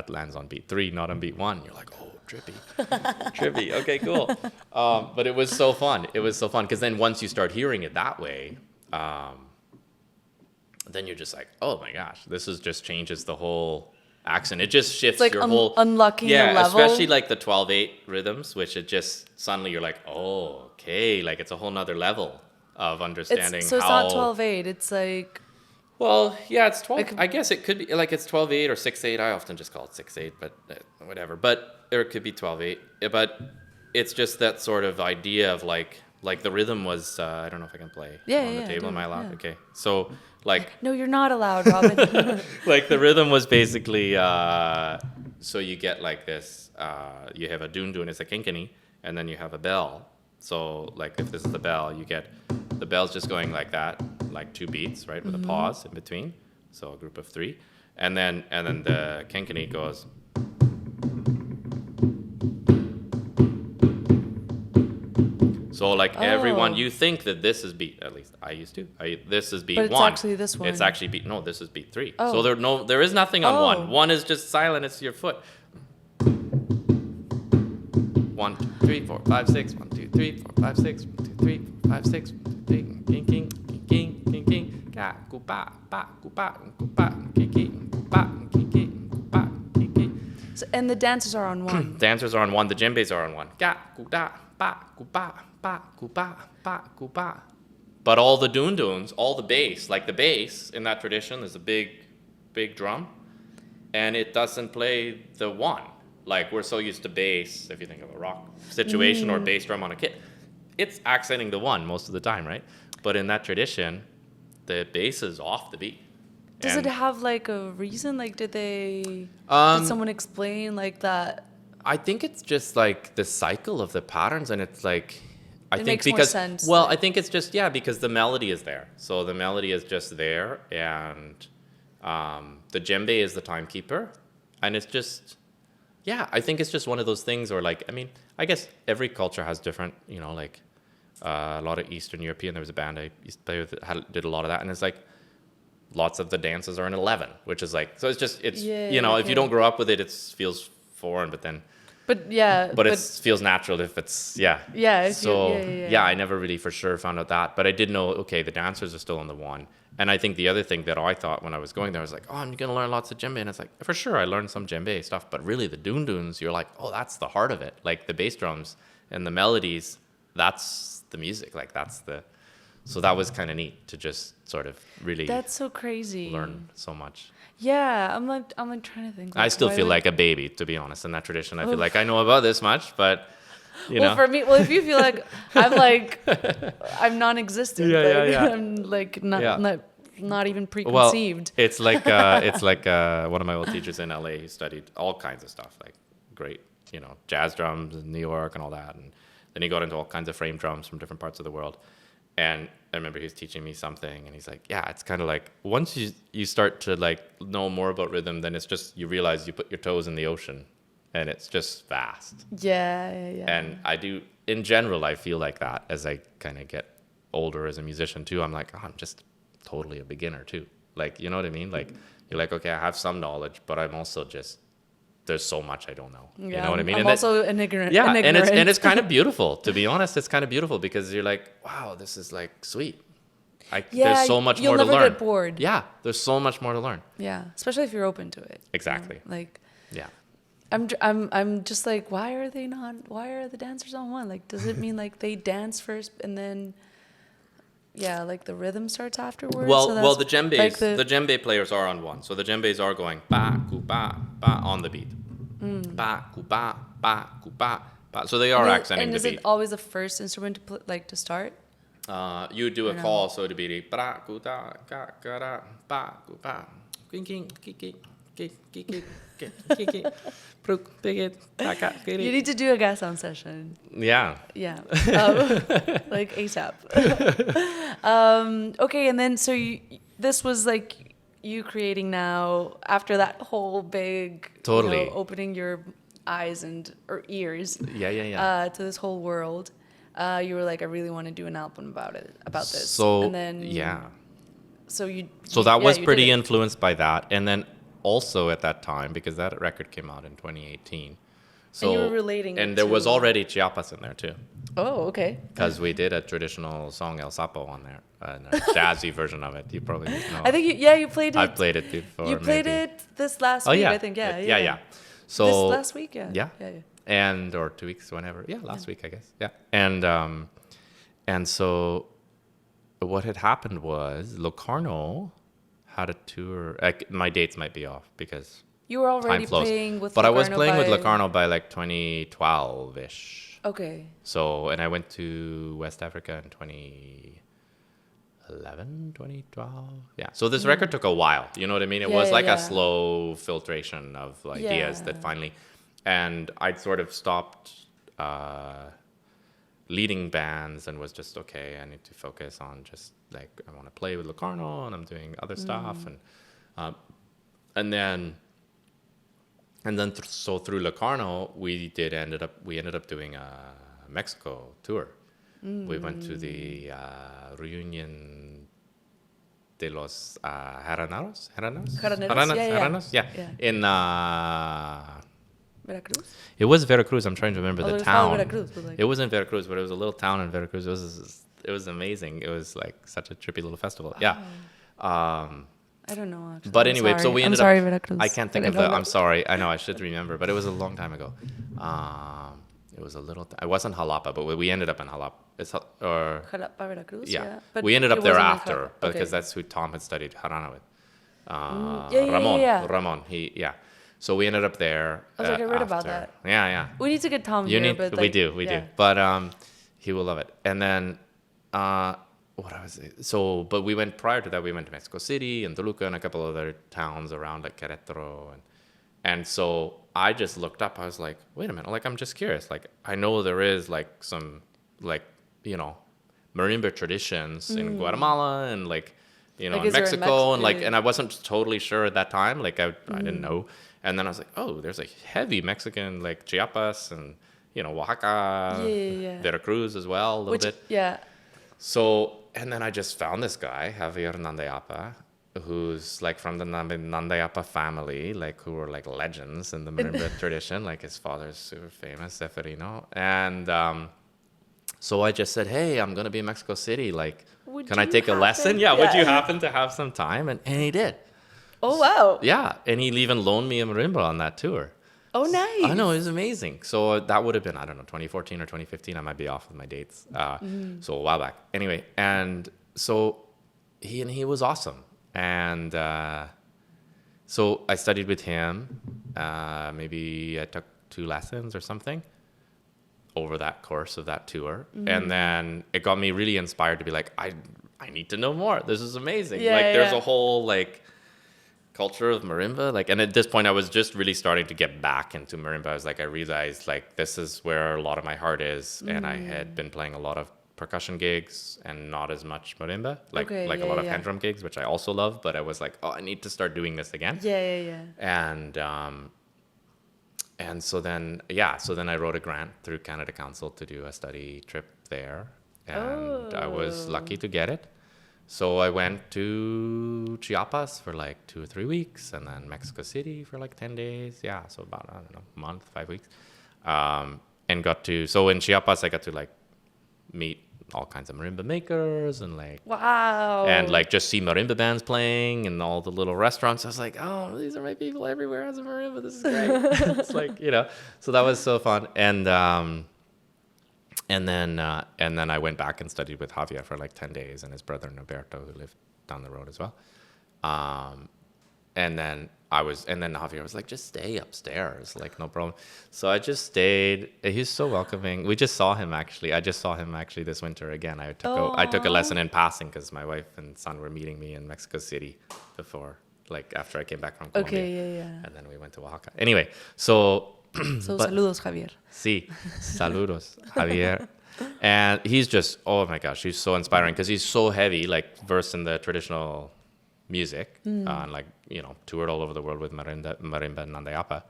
lands on beat 3, not on beat 1. You're like, oh, trippy. Okay, cool. But it was so fun. Because then once you start hearing it that way, then you're just like, oh my gosh, just changes the whole accent. It just shifts like your whole unlocking the level. Especially like the 12/8 rhythms, which it just suddenly you're like, oh, okay, like it's a whole nother level of understanding so it's not 12/8, it's like, well, yeah, it's 12. Like, I guess it could be like it's 12/8 or 6/8. I often just call it 6/8, but whatever. Or it could be 12/8. But it's just that sort of idea of like the rhythm was. I don't know if I can play on the table. Am I allowed? Yeah. Okay, so like. No, you're not allowed, Robin. Like the rhythm was basically. So you get like this. You have a dun, it's a kinkani, and then you have a bell. So like if this is the bell, you get the bell's just going like that, like 2 beats, right, with a pause in between. So a group of 3, and then the kenkeni goes. So like everyone, you think that this is beat, at least I used to. This is beat 1. But it's actually this one. It's actually beat, no, this is beat 3. Oh. So there is nothing on 1. 1 is just silent, it's your foot. 1, 2, 3, 4, 5, 6. 1, 2, 3, 4, 5, 6. 1, 2, 3, 4, 5, 6. 1, 2, 3, king, king, king, king, king. Ga, gu, ba, gu, ba, king, king, gu, ba, king, king, gu, ba, king, king. So, and the dancers are on 1. Dancers are on 1. The djembes are on 1. Ga, gu, da, ba, gu, ba, gu, ba, gu, ba. But all the doon-doons, all the bass, like the bass in that tradition is a big, big drum, and it doesn't play the 1. Like we're so used to bass, if you think of a rock situation or bass drum on a kit, it's accenting the 1 most of the time, right? But in that tradition, the bass is off the beat. Does it have like a reason? Like did someone explain like that? I think it's just like the cycle of the patterns, and it's like I think makes more because sense. well, I think it's just because the melody is there. So the melody is just there, and the djembe is the timekeeper, and it's just I think it's just one of those things. Or like, I mean, I guess every culture has different, like a lot of Eastern European. There was a band I used to play with that did a lot of that, and it's like lots of the dances are in 11, which is like so. If you don't grow up with it, it feels foreign, but then. But it feels natural if it's I never really for sure found out that, but I did know the dancers are still on the 1, and I think the other thing that I thought when I was going there, I was like, oh, I'm gonna learn lots of djembe, and it's like for sure I learned some djembe stuff, but really the doon-doons, you're like, oh, that's the heart of it, like the bass drums and the melodies, that's the music, like so that was kind of neat to just sort of really that's so crazy learn so much. Yeah, I'm like trying to think. I still feel like a baby, to be honest, in that tradition. I feel like I know about this much, but you know. For me, if you feel like I'm non-existent. Yeah. I'm like not even preconceived. Well, it's like one of my old teachers in LA who studied all kinds of stuff, like great, jazz drums in New York and all that, and then he got into all kinds of frame drums from different parts of the world. And I remember he was teaching me something, and he's like, yeah, it's kind of like once you start to like know more about rhythm, then it's just you realize you put your toes in the ocean, and it's just vast. Yeah. And I do, in general, I feel like that as I kind of get older as a musician too. I'm like, oh, I'm just totally a beginner too. Like, you know what I mean? Like, you're like, okay, I have some knowledge, but I'm also just, there's so much I don't know. Yeah, you know what I mean? I'm also an ignorant. Yeah, an and ignorant. it's kind of beautiful, to be honest. It's kind of beautiful because you're like, wow, this is like sweet. There's so much more to learn. You'll never get bored. Yeah, there's so much more to learn. Yeah, especially if you're open to it. Exactly. Like, yeah. I'm just like, why are the dancers on 1? Like, does it mean like they dance first and then, like the rhythm starts afterwards? Well, the djembes, like the djembe players are on 1. So the djembes are going ba, ku, ba on the beat. Ba, ku, ba, ku, ba. So they are accenting the beat. And is it always the first instrument to start? You do a call, so to be bra, ku, da, ga, ga, da, ba, ku, ba. King, king, king, king, king, king. You need to do a gas sound session. Yeah. Yeah. Like ASAP. Okay, and then so this was like you creating now after that whole big totally opening your eyes or ears to this whole world. You were like, I really want to do an album about this. So and then So that was pretty influenced by that, and then also at that time, because that record came out in 2018. So, and you were relating and there was already Chiapas in there too. Oh, okay. Because we did a traditional song El Sapo on there, a jazzy version of it. You probably know. I think you played it. I played it before. You played it this last week, I think. Yeah. So this last week, yeah. And or 2 weeks, whenever. Yeah, last week, I guess. Yeah. And so what had happened was Locarno had a tour. My dates might be off because you were already time flows. playing with But Locarno I was playing with Locarno by like 2012-ish. Okay. So, and I went to West Africa in 2011, 2012. Yeah. So this record took a while. You know what I mean? It was like a slow filtration of ideas that finally, and I'd sort of stopped leading bands and was just, okay, I need to focus on just like, I want to play with Locarno and I'm doing other stuff. And then so through Locarno, we ended up doing a Mexico tour. We went to the reunion de los Jaraneros? Jaraneros? Yeah. Yeah. In Veracruz? it was Veracruz. I'm trying to remember the town. Veracruz, but like... It wasn't Veracruz, but it was a little town in Veracruz. It was amazing. It was like such a trippy little festival. Yeah. I don't know, actually. But anyway, so we ended up... Veracruz. I can't think of the... I'm sorry. I know, I should remember, but it was a long time ago. It was a little... It wasn't Jalapa, but we ended up in Jalapa. Jalapa, Veracruz? Yeah. But We ended up it there wasn't in after, Jalapa. because that's who Tom had studied Jarana with. Yeah. Ramon. So we ended up there. I was like, I read about after. that. Yeah. We need to get Tom You here. need, but we like, do. But he will love it. And then, what I was so, but we went prior to that. We went to Mexico City and Toluca and a couple other towns around like Querétaro, and so I just looked up. I was like, wait a minute, like I'm just curious. Like I know there is like some like marimba traditions in Guatemala and like in Mexico and like, and I wasn't totally sure at that time. Like I didn't know. And then I was like, oh, there's a heavy Mexican, like Chiapas and, Oaxaca, Veracruz as well, a little bit. Yeah. So, and then I just found this guy, Javier Nandayapa, who's like from the Nandayapa family, like who were like legends in the marimba tradition. Like his father's super famous, Seferino. And so I just said, hey, I'm going to be in Mexico City. Like, can I take a lesson? Yeah, would you happen to have some time? And he did. Oh, wow. Yeah, and he even loaned me a marimba on that tour. Oh, nice. I know, it was amazing. So that would have been, I don't know, 2014 or 2015. I might be off with my dates. So a while back. Anyway, and so he was awesome. And so I studied with him. Maybe I took 2 lessons or something over that course of that tour. And then it got me really inspired to be like, I need to know more. This is amazing. There's a whole like culture of marimba, like, and at this point I was just really starting to get back into marimba. I was like, I realized like this is where a lot of my heart is, and I had been playing a lot of percussion gigs and not as much marimba, like a lot of hand drum gigs, which I also love, but I was like, oh, I need to start doing this again. And so then I wrote a grant through Canada Council to do a study trip there, and I was lucky to get it. So I went to Chiapas for like 2 or 3 weeks, and then Mexico City for like 10 days. Yeah, so about, I don't know, a month, 5 weeks. So in Chiapas, I got to like meet all kinds of marimba makers and like, wow. And like just see marimba bands playing in all the little restaurants. I was like, oh, these are my people everywhere has a marimba. This is great. It's like, so that was so fun. And then I went back and studied with Javier for like 10 days and his brother Norberto, who lived down the road as well. And then Javier was like, just stay upstairs, like no problem. So I just stayed. He's so welcoming. I just saw him actually this winter again. I took a lesson in passing because my wife and son were meeting me in Mexico City before, like after I came back from Colombia. Okay, yeah. And then we went to Oaxaca. Anyway, so saludos, Javier. Sí, saludos, Javier. And he's just, oh my gosh, he's so inspiring because he's so heavy, like versed in the traditional music, and like, toured all over the world with marimba and Nandayapa,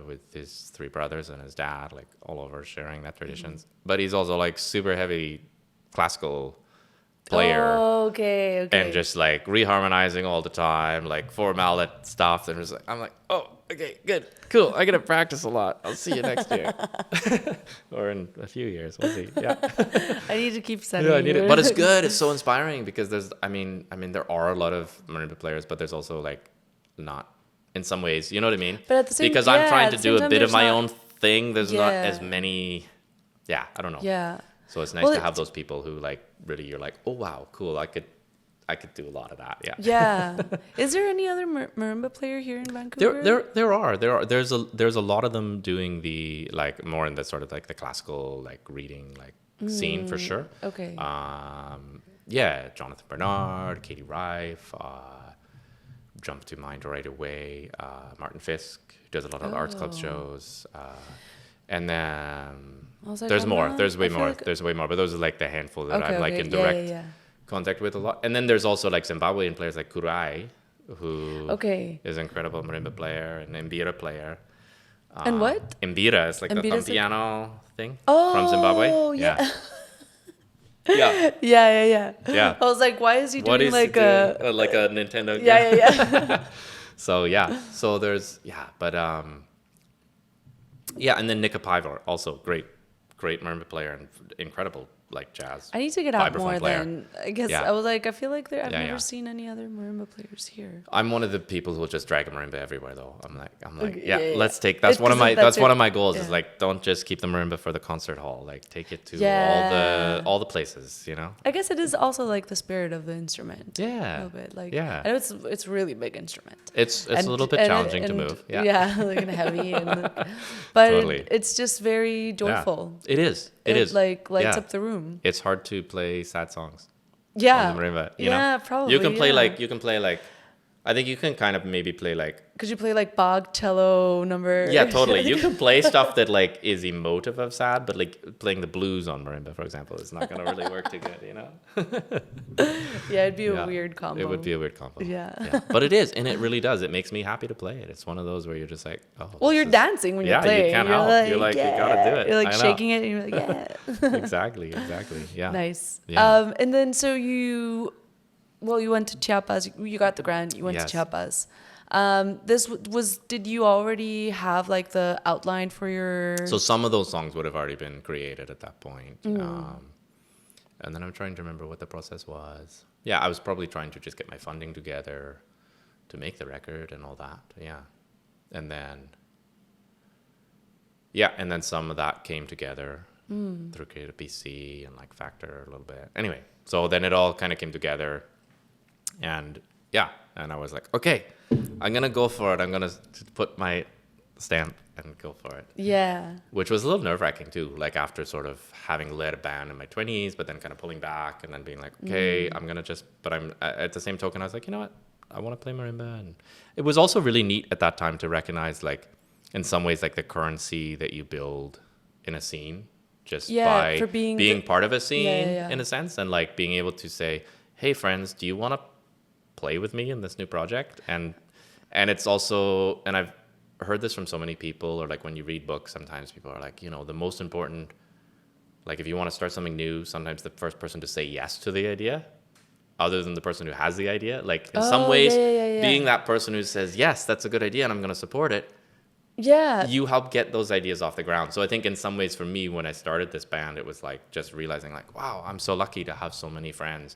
with his 3 brothers and his dad, like all over sharing that traditions. But he's also like super heavy classical player. Oh, okay. And just like reharmonizing all the time, like 4 mallet stuff. And I'm like, oh, okay, good, cool. I gotta practice a lot. I'll see you next year, or in a few years. We'll see. Yeah. I need to keep studying. Yeah, I need it. But it's good. It's so inspiring because I mean, there are a lot of marimba players, but there's also like not in some ways. You know what I mean? But at the same, because I'm trying to do a bit of my own thing. There's not as many. Yeah, I don't know. Yeah. So it's nice to have those people who like really you're like, oh wow, cool. I could do a lot of that. Yeah. Yeah. Is there any other marimba player here in Vancouver? There are. There's a lot of them doing the like more in the sort of like the classical like reading like scene for sure. Okay. Yeah, Jonathan Bernard, Katie Rife, jump to mind right away. Martin Fisk, who does a lot of arts club shows. And then I was like, there's I'm more. not- There's way I feel more. like- There's way more. But those are like the handful that Okay, I'm like okay. in Yeah, direct yeah. contact with a lot. And then there's also like Zimbabwean players like Kurai, who Okay. is an incredible marimba player and mbira player. And what? Mbira is like the Mbira's thumb piano thing Oh, from Zimbabwe. yeah. Yeah. Yeah. Yeah. I was like, why is he What doing is like he a... doing? Like a Nintendo game? Yeah. So yeah. So there's but yeah, and then Nika Pivar, also great marimba player and incredible like jazz. I need to get out vibraphone more player. then. I guess Yeah. I was like, I feel like I've Yeah, never yeah. seen any other marimba players here. I'm one of the people who will just drag a marimba everywhere though. I'm like, Okay, yeah, yeah. let's take. That's It one of my. doesn't- that's That's one your- of my goals. Is yeah. like, don't just keep the marimba for the concert hall. Like, take it to Yeah. all the places. You know. I guess it is also like the spirit of the instrument. Yeah. A little bit. Like, Yeah. I know it's a really big instrument. It's a little bit challenging to move. Yeah. Yeah, like and heavy, but Totally. it's just very Yeah. joyful. It is. It is. Like lights Yeah. up the room. It's hard to play sad songs Yeah. on the marimba. You know? Yeah, probably. You can play yeah. like. I think you can kind of maybe play like. Could you play like Bach cello number? Yeah, totally. You can play stuff that like is emotive of sad, but like playing the blues on marimba, for example, is not going to really work too good, you know? Yeah, it'd be Yeah. a weird combo. It would be a weird combo. Yeah. But it is, and it really does. It makes me happy to play it. It's one of those where you're just like, oh. Well, this you're is- dancing when you're Yeah, playing. you can't help. You're like, you gotta do it. You're like I know. shaking it, and you're like, yeah. Exactly. Yeah. Nice. Yeah. And then so you went to Chiapas. You got the grant. You went Yes. to Chiapas. Did you already have like the outline for your? So some of those songs would have already been created at that point. Mm. And then I'm trying to remember what the process was. Yeah, I was probably trying to just get my funding together to make the record and all that. Yeah. And then some of that came together through Creative PC and like Factor a little bit. Anyway, so then it all kind of came together. And and I was like, okay, I'm going to go for it. I'm going to put my stamp and go for it. Yeah. Which was a little nerve-wracking too, like after sort of having led a band in my 20s, but then kind of pulling back and then being like, okay, I'm going to just, but I'm at the same token, I was like, you know what? I want to play marimba. And it was also really neat at that time to recognize like, in some ways, like the currency that you build in a scene just by for being part of a scene yeah. in a sense, and like being able to say, hey friends, do you want to play with me in this new project? And it's also, and I've heard this from so many people, or like when you read books, sometimes people are like, you know, the most important, like if you want to start something new, sometimes the first person to say yes to the idea, other than the person who has the idea, like in some ways, being that person who says, yes, that's a good idea and I'm going to support it. Yeah. You help get those ideas off the ground. So I think in some ways for me, when I started this band, it was like just realizing like, wow, I'm so lucky to have so many friends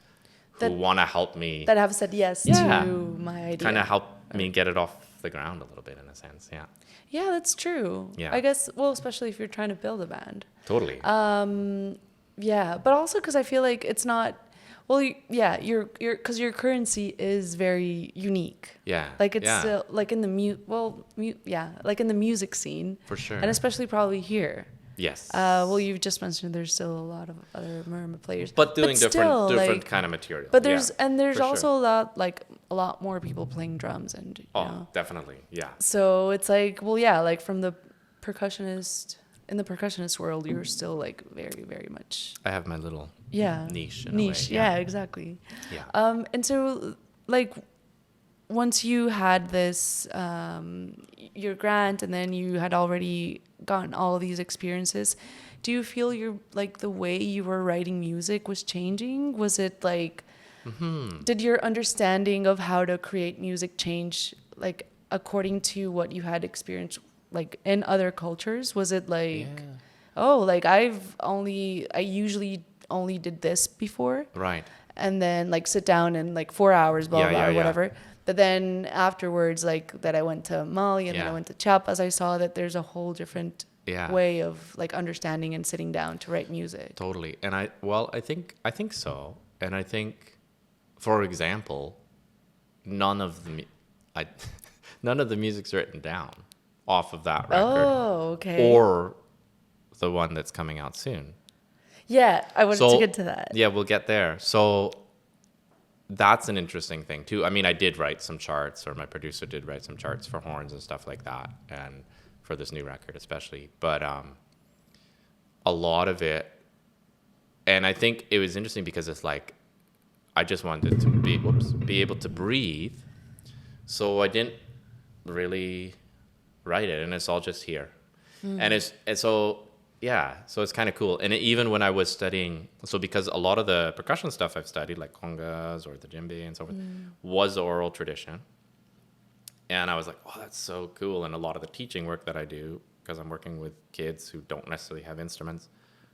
who want to help me. That have said yes to my idea. Kind of help me get it off the ground a little bit in a sense. Yeah. Yeah, that's true. Yeah. I guess, well, especially if you're trying to build a band. Totally. Yeah, but also because I feel like it's not, well, because your currency is very unique. Yeah. Like it's still, like in the like in the music scene. For sure. And especially probably here. Yes. Well, you've just mentioned there's still a lot of other marimba players, but doing still, different kind of material. But there's for also sure. a lot more people playing drums and you know. Definitely. Yeah. So it's like, well, yeah, like from the percussionist in the percussionist world, you're still like very, very much. I have my little niche. In niche. A way. Yeah, exactly. Yeah. And so like once you had this, your grant, and then you had already gotten all of these experiences, do you feel like the way you were writing music was changing? Was it like, did your understanding of how to create music change like according to what you had experienced like in other cultures? Was it like, like I usually only did this before. Right. And then like sit down and like 4 hours, blah, blah, or whatever. But then afterwards, like that I went to Mali and then I went to Chiapas, I saw that there's a whole different way of like understanding and sitting down to write music. Totally. And I think so. And I think, for example, none of the music's written down off of that record. Oh, okay. Or the one that's coming out soon. Yeah, I wanted to get to that. Yeah, we'll get there. So that's an interesting thing too. I mean, I did write some charts, or my producer did write some charts for horns and stuff like that. for this new record, especially. But a lot of it, and I think it was interesting because it's like I just wanted to be able to breathe, so I didn't really write it, and it's all just here. So it's kind of cool. And even when I was studying, so because a lot of the percussion stuff I've studied, like congas or the djembe and so forth, was oral tradition. And I was like, oh, that's so cool. And a lot of the teaching work that I do, because I'm working with kids who don't necessarily have instruments,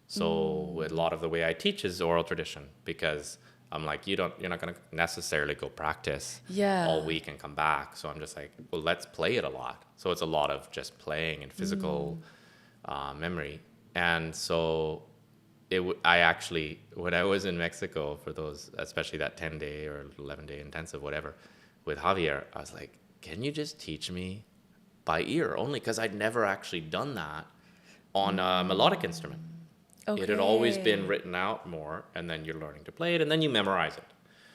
so a lot of the way I teach is oral tradition, because I'm like, you're not going to necessarily go practice all week and come back. So I'm just like, well, let's play it a lot. So it's a lot of just playing and physical memory. And so I actually, when I was in Mexico for those, especially that 10-day or 11-day intensive, whatever, with Javier, I was like, can you just teach me by ear only? Because I'd never actually done that on a melodic instrument. Okay. It had always been written out more, and then you're learning to play it, and then you memorize it.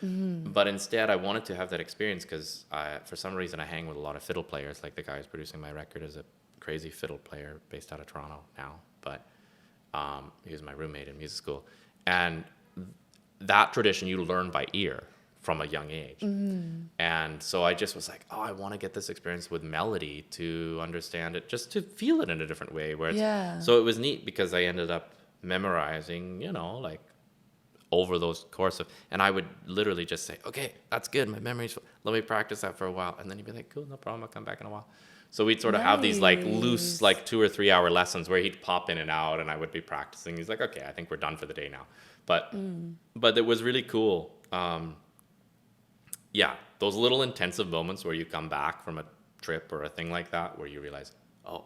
But instead, I wanted to have that experience because for some reason I hang with a lot of fiddle players. Like the guy who's producing my record is a crazy fiddle player based out of Toronto now, but he was my roommate in music school. And that tradition you learn by ear from a young age. And so I just was like, oh, I want to get this experience with melody to understand it, just to feel it in a different way. So it was neat because I ended up memorizing, like over those course of, and I would literally just say, okay, that's good, my memory's, let me practice that for a while. And then he'd be like, cool, no problem, I'll come back in a while. So we'd sort of have these like loose, like 2 or 3 hour lessons where he'd pop in and out and I would be practicing. He's like, okay, I think we're done for the day now. But it was really cool. Those little intensive moments where you come back from a trip or a thing like that, where you realize, oh,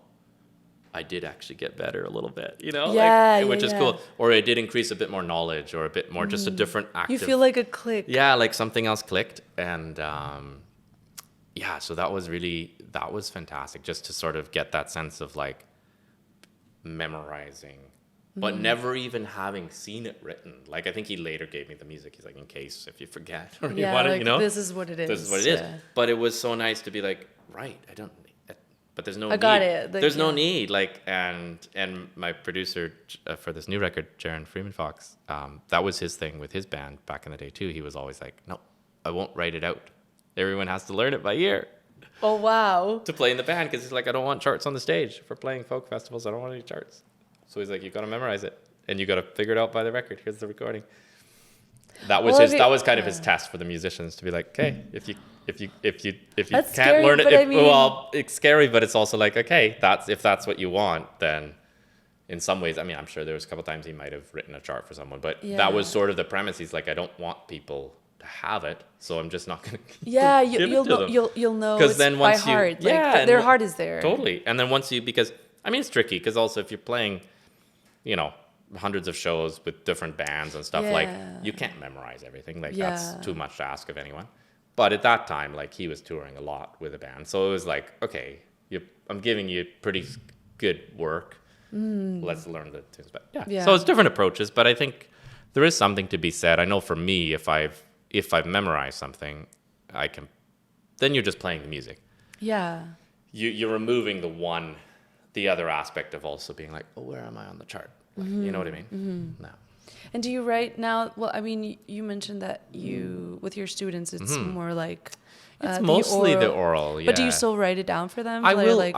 I did actually get better a little bit, which is cool. Or I did increase a bit more knowledge or a bit more, just a different active. You feel like a click. Yeah, like something else clicked. And so that was fantastic, just to sort of get that sense of like memorizing, but never even having seen it written. Like I think he later gave me the music. He's like, in case if you forget or you want it, this is what it is. This is what it is. But it was so nice to be like, right, I don't. But there's no need. I got it. There's no need. Like, and my producer for this new record, Jaron Freeman Fox, that was his thing with his band back in the day too. He was always like, no, I won't write it out. Everyone has to learn it by ear. Oh, wow. To play in the band, because he's like, I don't want charts on the stage. For playing folk festivals, I don't want any charts. So he's like, you got to memorize it. And you got to figure it out by the record. Here's the recording. That was that was kind of his test for the musicians, to be like, okay, if you That's can't scary, learn it, but it's scary, but it's also like, okay, if that's what you want, then in some ways, I mean, I'm sure there was a couple times he might have written a chart for someone, but that was sort of the premise. He's like, I don't want people to have it, so I'm just not going to you'll know it's then by heart. Their heart is there. Totally. And then because I mean, it's tricky, because also if you're playing, hundreds of shows with different bands and stuff, like you can't memorize everything. Like that's too much to ask of anyone. But at that time, like he was touring a lot with a band, so it was like, okay, I'm giving you pretty good work. Let's learn the tunes. But so it's different approaches. But I think there is something to be said. I know for me, if I've memorized something, I can. Then you're just playing the music. Yeah. You're removing the other aspect of also being like, oh, where am I on the chart? Like, you know what I mean? No. And do you write now? Well, I mean, you mentioned that with your students, it's more like it's mostly the oral. Yeah. But do you still write it down for them? I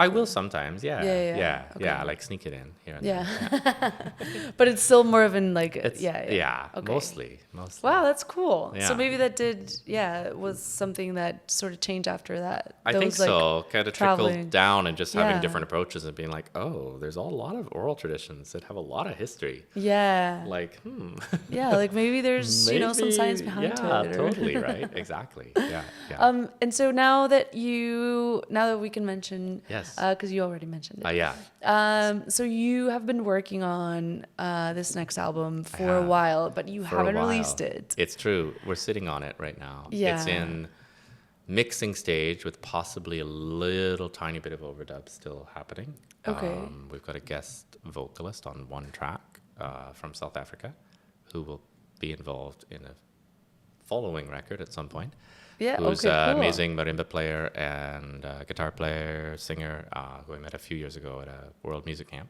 will sometimes. Yeah. Okay. Like sneak it in here and there. But it's still more of an like. Mostly. Wow, that's cool. Yeah. So maybe that was something that sort of changed after that. I think so. Kind of trickled down and just having different approaches and being like, oh, there's a lot of oral traditions that have a lot of history. Yeah. Like, Yeah, like maybe there's some science behind it. Yeah, totally right. Exactly. Yeah. And so now that we can mention, because you already mentioned it. So you have been working on this next album for a while, but you haven't released it. It's true. We're sitting on it right now. Yeah. It's in mixing stage with possibly a little tiny bit of overdub still happening. Okay. We've got a guest vocalist on one track from South Africa who will be involved in a following record at some point. Yeah, who's okay, an cool. amazing marimba player and guitar player, singer, who I met a few years ago at a World Music Camp.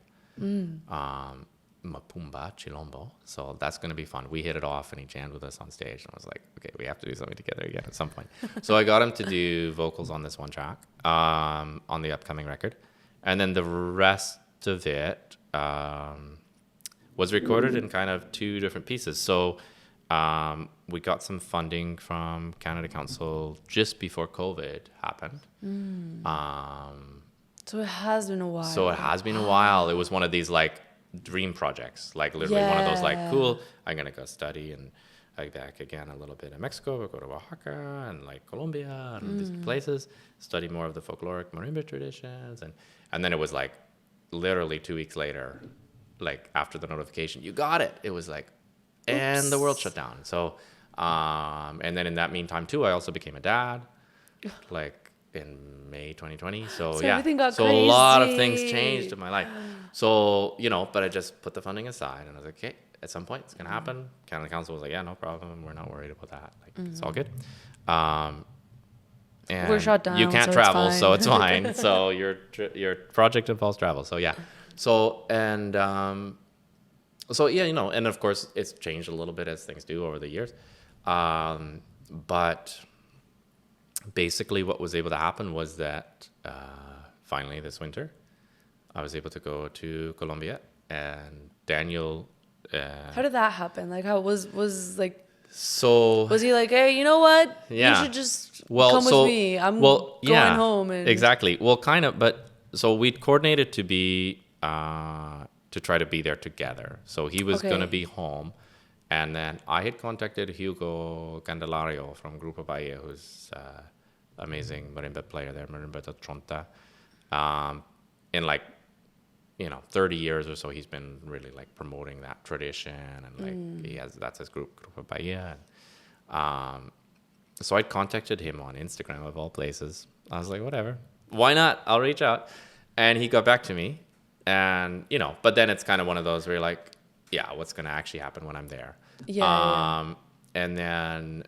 Mapumba Chilombo. So that's going to be fun. We hit it off and he jammed with us on stage. And I was like, okay, we have to do something together again at some point. So I got him to do vocals on this one track on the upcoming record. And then the rest of it was recorded in kind of two different pieces. So we got some funding from Canada Council just before COVID happened. So it has been a while. It was one of these like dream projects, like literally one of those like, cool, I'm gonna go study and like back again a little bit in Mexico, we'll go to Oaxaca and like Colombia and these places, study more of the folkloric marimba traditions, and then it was like literally 2 weeks later, like after the notification, you got it. It was like, and the world shut down. So, and then in that meantime too, I also became a dad, like in May 2020. So yeah, everything got so crazy. A lot of things changed in my life. So, but I just put the funding aside and I was like, okay, at some point it's going to happen. Canada Council was like, yeah, no problem. We're not worried about that. Like, it's all good. And we're shut down. You can't so travel, it's so it's fine. So your project involves travel. So yeah. So, and and of course it's changed a little bit as things do over the years. But basically what was able to happen was that finally this winter, I was able to go to Colombia, and Daniel. How did that happen? Like, how was like? So was he like, hey, you know what? Yeah. You should just come with me. I'm going home. And Exactly. Well, kind of, but so we'd coordinated to be to try to be there together. So he was going to be home, and then I had contacted Hugo Candelario from Grupo Bahia, who's amazing marimba player there, marimba de Tronta. In like 30 years or so, he's been really like promoting that tradition, and like that's his group of Bahia. And, so I contacted him on Instagram of all places. I was like, whatever, why not? I'll reach out. And he got back to me, and but then it's kind of one of those where you're like, yeah, what's going to actually happen when I'm there? And then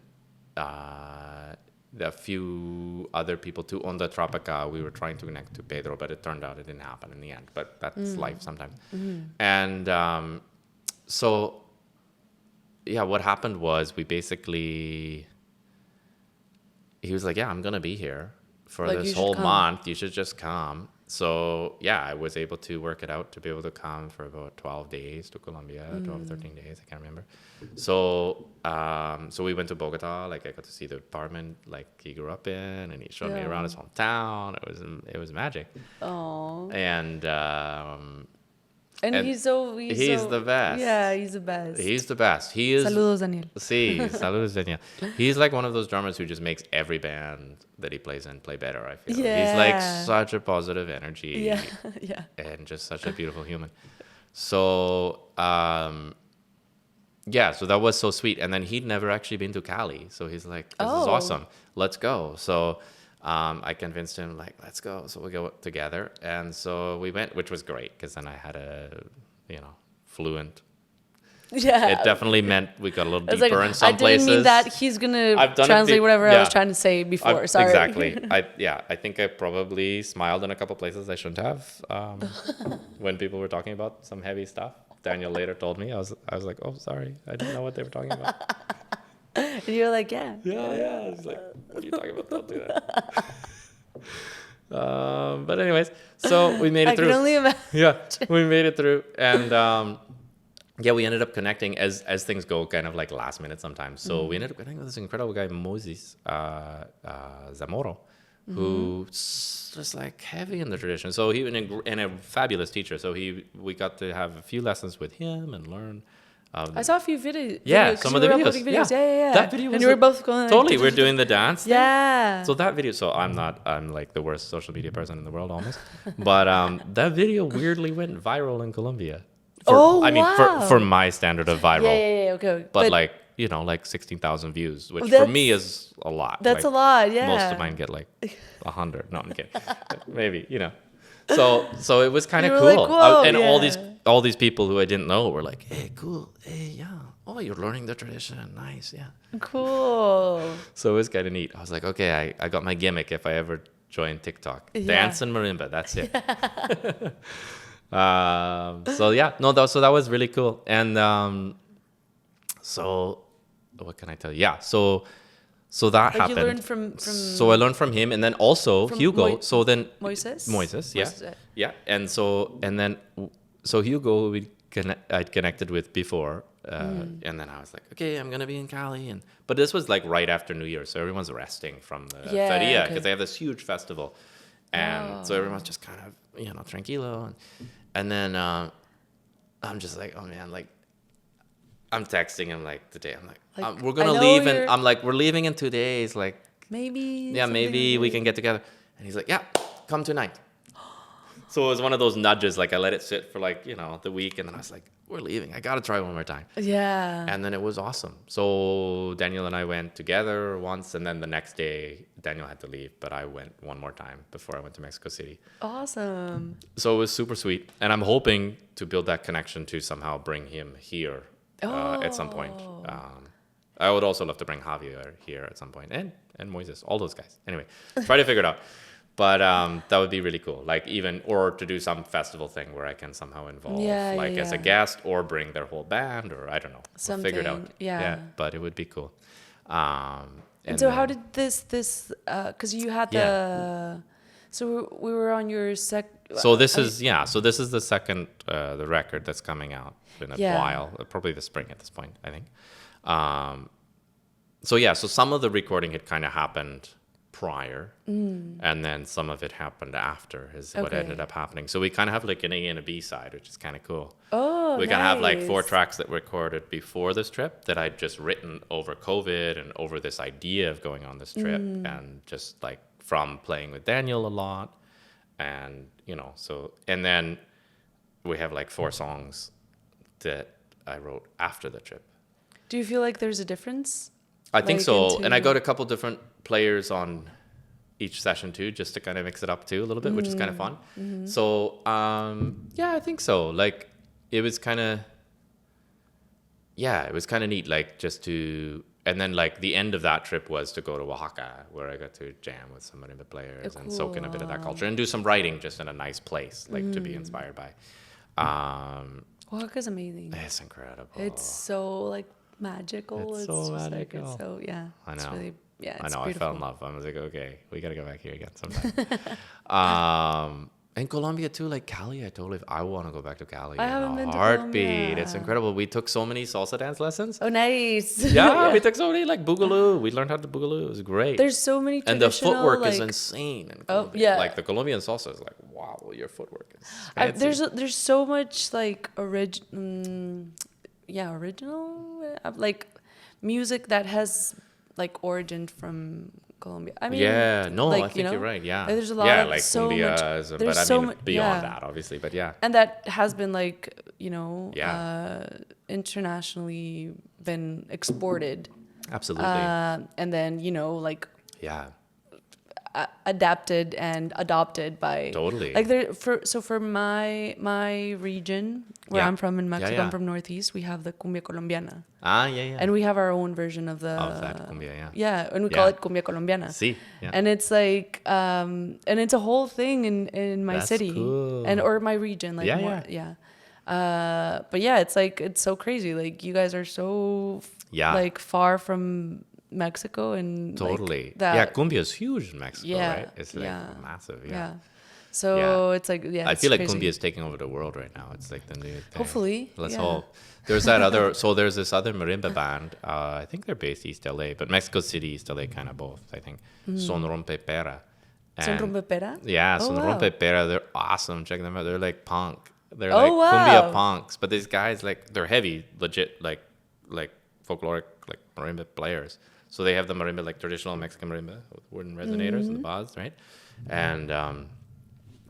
a few other people too. Onda Tropica, we were trying to connect to Pedro, but it turned out it didn't happen in the end. But that's life sometimes. And so, yeah, what happened was we basically, he was like, yeah, I'm going to be here for like this whole month. You should just come. So, yeah, I was able to work it out to be able to come for about 12 days to Colombia, 12, 13 days, I can't remember. So, so we went to Bogota. Like, I got to see the apartment like he grew up in, and he showed me around his hometown. It was magic. Oh. And he's the best. Yeah, he's the best. He's the best. He is. Saludos, Daniel. Sí, saludos, Daniel. He's like one of those drummers who just makes every band that he plays in play better, I feel. Yeah. He's like such a positive energy. Yeah, yeah. And just such a beautiful human. So, yeah, so that was so sweet. And then he'd never actually been to Cali. So he's like, this is awesome. Let's go. So I convinced him, like, let's go. So we go together. And so we went, which was great because then I had a, fluent. Yeah. It definitely meant we got a little deeper in some places. I didn't mean that he's going to translate whatever I was trying to say before. Sorry. Exactly. I think I probably smiled in a couple places I shouldn't have when people were talking about some heavy stuff. Daniel later told me. I was like, oh, sorry. I didn't know what they were talking about. And you're like, yeah. Yeah. I was like, what are you talking about? Don't do that. But anyways, so we made it through. I can only imagine. Yeah, we made it through. And yeah, we ended up connecting as things go kind of like last minute sometimes. So we ended up connecting with this incredible guy, Moses Zamoro, who's just like heavy in the tradition. So he and a fabulous teacher. So we got to have a few lessons with him and learn. I saw a few videos. Yeah, some of the videos. Yeah. That video was and you were both going totally. We're doing the dance. Yeah. So that video. So I'm like the worst social media person in the world almost. But that video weirdly went viral in Colombia. For my standard of viral. Yeah, okay. But like, like 16,000 views, which for me is a lot. That's like, a lot, yeah. Most of mine get like 100. No, I'm kidding. Maybe, So it was kind of cool. Like, whoa, and all these people who I didn't know were like, hey, cool. Hey, yeah. Oh, you're learning the tradition. Nice. Yeah. Cool. So it was kind of neat. I was like, okay, I got my gimmick if I ever join TikTok. Dance and marimba. That's it. So yeah, no, so that was really cool. And so what can I tell you? Yeah. So that Like happened. you learned from So I learned from him, and then also Hugo. So then Moises, yeah, Moises. yeah. And then Hugo I'd connected with before, and then I was like, okay, I'm gonna be in Cali, but this was like right after New Year, so everyone's resting from the feria because they have this huge festival, and so everyone's just kind of tranquilo, and then I'm just like, oh man, like. I'm texting him like the day. I'm like we're gonna leave, and I'm like, we're leaving in 2 days. Like maybe. Yeah, maybe we can get together. And he's like, yeah, come tonight. So it was one of those nudges. Like I let it sit for like the week, and then I was like, we're leaving. I gotta try one more time. Yeah. And then it was awesome. So Daniel and I went together once, and then the next day Daniel had to leave, but I went one more time before I went to Mexico City. Awesome. So it was super sweet, and I'm hoping to build that connection to somehow bring him here. At some point. I would also love to bring Javier here at some point, and Moises, all those guys. Anyway, try to figure it out. But that would be really cool. Like or to do some festival thing where I can somehow involve as a guest or bring their whole band, or I don't know. We'll figure it out. Yeah. But it would be cool. And so how did this because you had so we were on your So this is the second the record that's coming out in a while, probably the spring at this point, I think. So some of the recording had kind of happened prior, and then some of it happened after is what ended up happening. So we kind of have like an A and a B side, which is kind of cool. Oh, we kind of have like 4 tracks that were recorded before this trip that I'd just written over COVID and over this idea of going on this trip, and just like from playing with Daniel a lot. And, and then we have like 4 songs that I wrote after the trip. Do you feel like there's a difference? I think so. And I got a couple different players on each session too, just to kind of mix it up too a little bit, which is kind of fun. Mm-hmm. So, I think so. Like it was kind of neat, like just to, and then like the end of that trip was to go to Oaxaca, where I got to jam with some marimba players and soak in a bit of that culture and do some writing just in a nice place, like to be inspired by. Oaxaca's amazing. It's incredible. It's so like magical. It's so just magical. Like, it's so I know. It's really, it's I know. beautiful. I fell in love. I was like, okay, we gotta go back here again sometime. And Colombia too, like Cali, I want to go back to Cali in a heartbeat. It's incredible. We took so many salsa dance lessons. Oh, nice. Yeah, we took so many, like boogaloo. We learned how to boogaloo. It was great. There's so many and the footwork is insane in Colombia. Like the Colombian salsa is like, wow, your footwork is fancy. There's so much like original, like music that has like origin from Colombia. I mean, I think you're right. Yeah, like, there's a lot of like so cumbias, much, but I mean beyond that, obviously. But and that has been like internationally been exported. Absolutely. And then adapted and adopted by like for my region where I'm from in Mexico, I'm from Northeast, we have the cumbia colombiana. And we have our own version of that cumbia, and we call it cumbia colombiana. Sí, and it's like and it's a whole thing in my city or my region, like but it's like it's so crazy, like you guys are so like far from Mexico and totally like cumbia is huge in Mexico, right? It's like massive. So it's like I feel like crazy. cumbia is taking over the world right now. It's like the new thing. Hopefully, let's hope. There's this other marimba band. I think they're based East LA, but Mexico City, East LA, kind of both. I think Son Rompe Pera. Son Rompe Pera? Yeah, Son Rompe Pera. They're awesome. Check them out. They're like punk. They're like cumbia punks, but these guys like they're heavy, legit like folkloric like marimba players. So they have the marimba, like traditional Mexican marimba with wooden resonators and the bas, right? And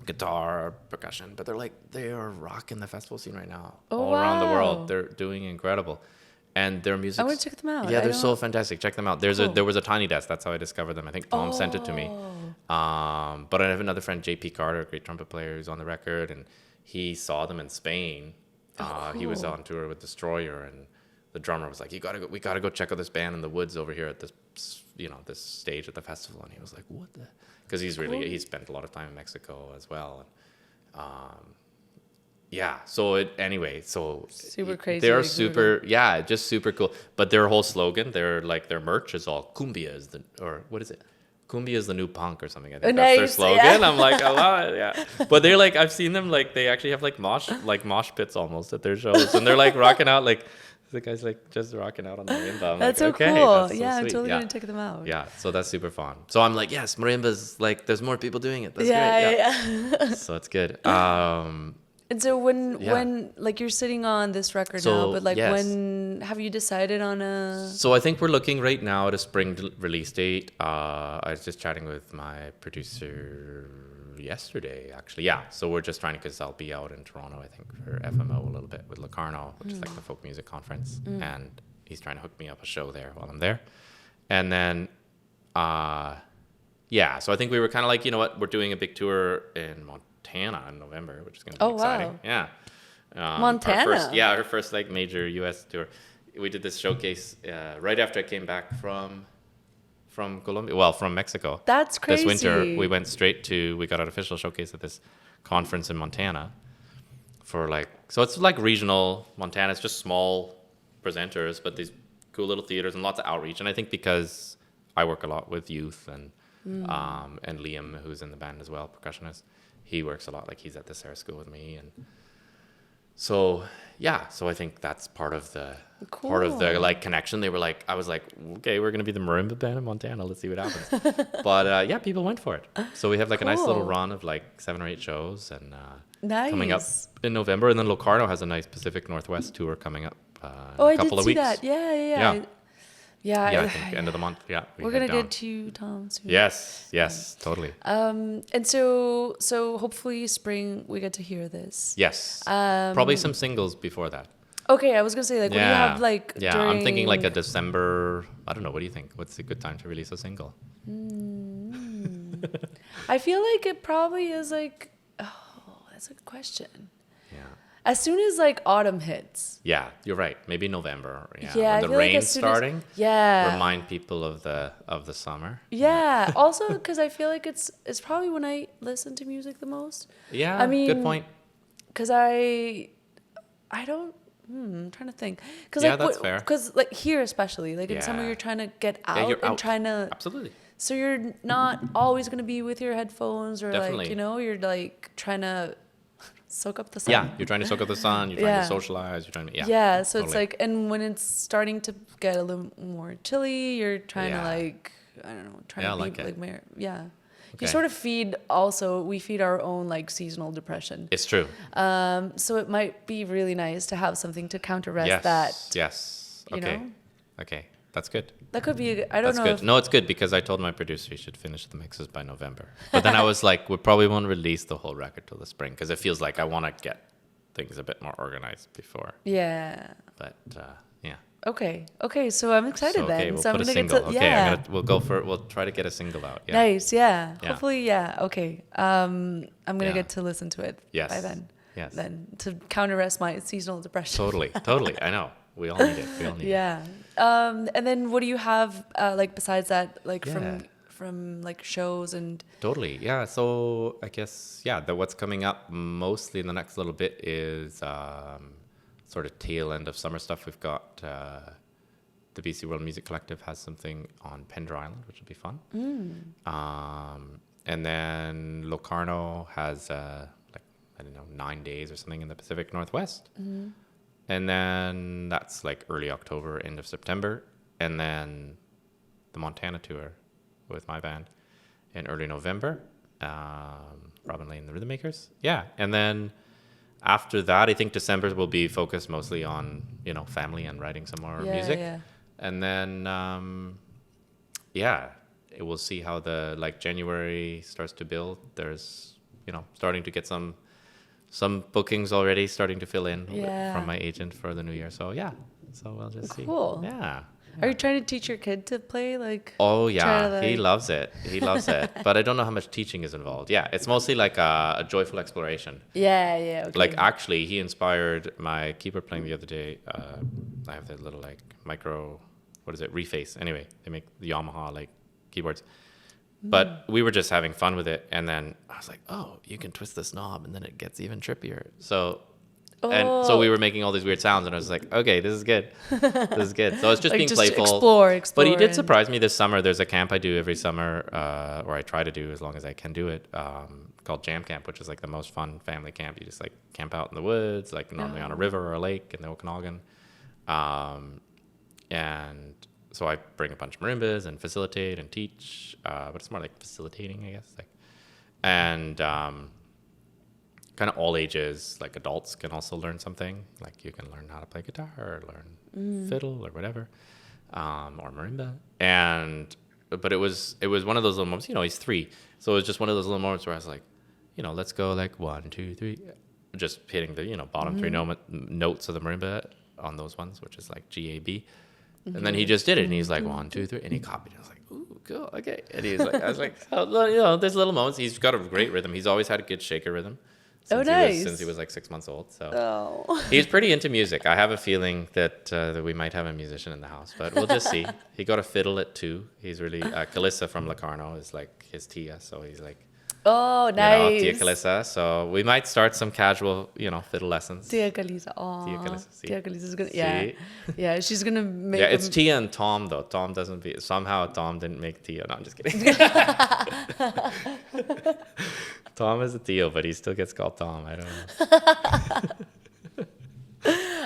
guitar, percussion. But they are rocking the festival scene right now. All around the world. They're doing incredible. And their music. I want to check them out. Yeah, they're so fantastic. Check them out. There was a Tiny Desk. That's how I discovered them. I think Tom sent it to me. But I have another friend, JP Carter, a great trumpet player, who's on the record. And he saw them in Spain. He was cool. on tour with Destroyer, and the drummer was like, we gotta go check out this band in the woods over here at this, this stage at the festival. And he was like, what the? Because he spent a lot of time in Mexico as well. And, so Super crazy. they're like, super, just super cool. But their whole slogan, their merch is all cumbia is what is it? Cumbia is the new punk or something. I think that's their Nice, slogan. yeah. I'm like, I love it, yeah. But they're like, I've seen them like they actually have like mosh pits almost at their shows, and they're like rocking out like the guy's like just rocking out on the marimba. I'm That's like, so okay, cool. that's so I'm sweet. totally Yeah. gonna check them out. Yeah, so that's super fun. So I'm like, yes, marimba's like there's more people doing it. That's Yeah, great. yeah. So it's good. And so when like you're sitting on this record So, now, but like yes. when have you decided on a? So I think we're looking right now at a spring release date. I was just chatting with my producer yesterday, actually. Yeah, so we're just trying to, because I'll be out in Toronto, I think, for FMO a little bit with Locarno, which is like the folk music conference, and he's trying to hook me up a show there while I'm there. And then, so I think we were kind of like, you know what, we're doing a big tour in Montana in November, which is going to be exciting. Wow. Yeah. Montana? Our first like major U.S. tour. We did this showcase right after I came back from Colombia, well, from Mexico. That's crazy. This winter, we got an official showcase at this conference in Montana so it's like regional Montana. It's just small presenters, but these cool little theaters and lots of outreach. And I think because I work a lot with youth and Liam, who's in the band as well, percussionist, he works a lot. Like he's at the Sarah School with me, and so I think that's part of the like connection. I was like, okay, we're gonna be the marimba band in Montana. Let's see what happens. But people went for it. So we have like a nice little run of like 7 or 8 shows, and coming up in November. And then Locarno has a nice Pacific Northwest tour coming up in a couple of weeks. That. Yeah. I think end of the month. Yeah, we're gonna get to Tom soon. Yes, totally. And so hopefully spring we get to hear this. Yes, probably some singles before that. Okay, I was gonna say like, what do you have like? Yeah, during... I'm thinking like a December. I don't know. What do you think? What's a good time to release a single? I feel like it probably is like. Oh, that's a good question. Yeah. As soon as like autumn hits. Yeah, you're right. Maybe November. Yeah, I when the feel like rain's as soon as- starting. Yeah. Remind people of the summer. Yeah. Also, because I feel like it's probably when I listen to music the most. Yeah. I mean, good point. Because I don't. I'm trying to think. Cause Yeah, like, that's fair. Because like here especially, like in summer, Yeah. you're trying to get Yeah, out you're and out. trying to. Absolutely. So you're not always gonna be with your headphones or Definitely. like you're like trying to soak up the sun. Yeah, you're trying to soak up the sun. You're trying Yeah. to socialize. You're trying to Yeah. So it's totally. like, and when it's starting to get a little more chilly, you're trying to Yeah. like, I don't know, trying Yeah, to I like be it. like more. Yeah. Okay. You sort of we feed our own like seasonal depression. It's true. So it might be really nice to have something to counterrest Yes. that. Yes. you Okay. know? Okay. That's good. That could be, I don't That's know. good. No, it's good because I told my producer he should finish the mixes by November. But then I was like, we probably won't release the whole record till the spring because it feels like I want to get things a bit more organized before. Yeah. But yeah. Okay. So I'm excited So, okay, then. we'll So I'm put a gonna single. get to, Okay, yeah. we'll try to get a single out. Yeah. Nice. Yeah. Yeah. Hopefully, yeah. Okay. I'm gonna Yeah. get to listen to it Yes. by then. Yes. Then to counterrest my seasonal depression. Totally. I know. We all need it. Yeah. And then what do you have like besides that, like Yeah. from like shows and Totally. Yeah. So I guess what's coming up mostly in the next little bit is sort of tail end of summer stuff. We've got the BC World Music Collective has something on Pender Island, which will be fun. And then Locarno has 9 days or something in the Pacific Northwest. And then that's like early October, end of September. And then the Montana tour with my band in early November. Robin Layne, the Rhythm Makers. Yeah. And then after that, I think December will be focused mostly on, family and writing some more music. Yeah. And then, it will see how the January starts to build. There's, starting to get some bookings already starting to fill in Yeah. from my agent for the new year. So so we'll just see. Cool. Yeah. Are you trying to teach your kid to play? Like, Oh try yeah, to, he like- loves it. He loves it. But I don't know how much teaching is involved. Yeah, it's mostly like a joyful exploration. Yeah, okay. Like actually, he inspired my keyboard playing the other day. I have the little like micro, what is it, reface. Anyway, they make the Yamaha like keyboards. But we were just having fun with it, and then I was like, oh, you can twist this knob, and then it gets even trippier. And so we were making all these weird sounds, and I was like, okay, this is good. This is good. So it's just Like, being just playful. explore. But he did and- surprise me this summer. There's a camp I do every summer, or I try to do as long as I can do it, called Jam Camp, which is like the most fun family camp. You just like camp out in the woods, like normally on a river or a lake in the Okanagan. And so I bring a bunch of marimbas and facilitate and teach, but it's more like facilitating, I guess. And kind of all ages, like adults can also learn something. Like you can learn how to play guitar or learn fiddle or whatever, or marimba. But it was one of those little moments. He's 3, so it was just one of those little moments where I was like, let's go like 1, 2, 3, just hitting the bottom 3 notes of the marimba on those ones, which is like G, A, B. And then he just did it, and he's like 1, 2, 3, and he copied it. I was like, "Ooh, cool, okay." And he was like, I was like, oh, there's little moments. He's got a great rhythm. He's always had a good shaker rhythm. Since he was like 6 months old. So he's pretty into music. I have a feeling that we might have a musician in the house, but we'll just see. He got a fiddle at 2. He's really Calissa from Locarno is like his tia, so he's like. Oh, nice. Tia Calissa. So we might start some casual, fiddle lessons. Tia Calissa. Oh, Tia Calissa. See? Tia Calissa's gonna. See? Yeah. She's gonna make. Yeah, it's Tia and Tom though. Tom doesn't be. Somehow Tom didn't make Tia. No, I'm just kidding. Tom is a Tio, but he still gets called Tom. I don't know.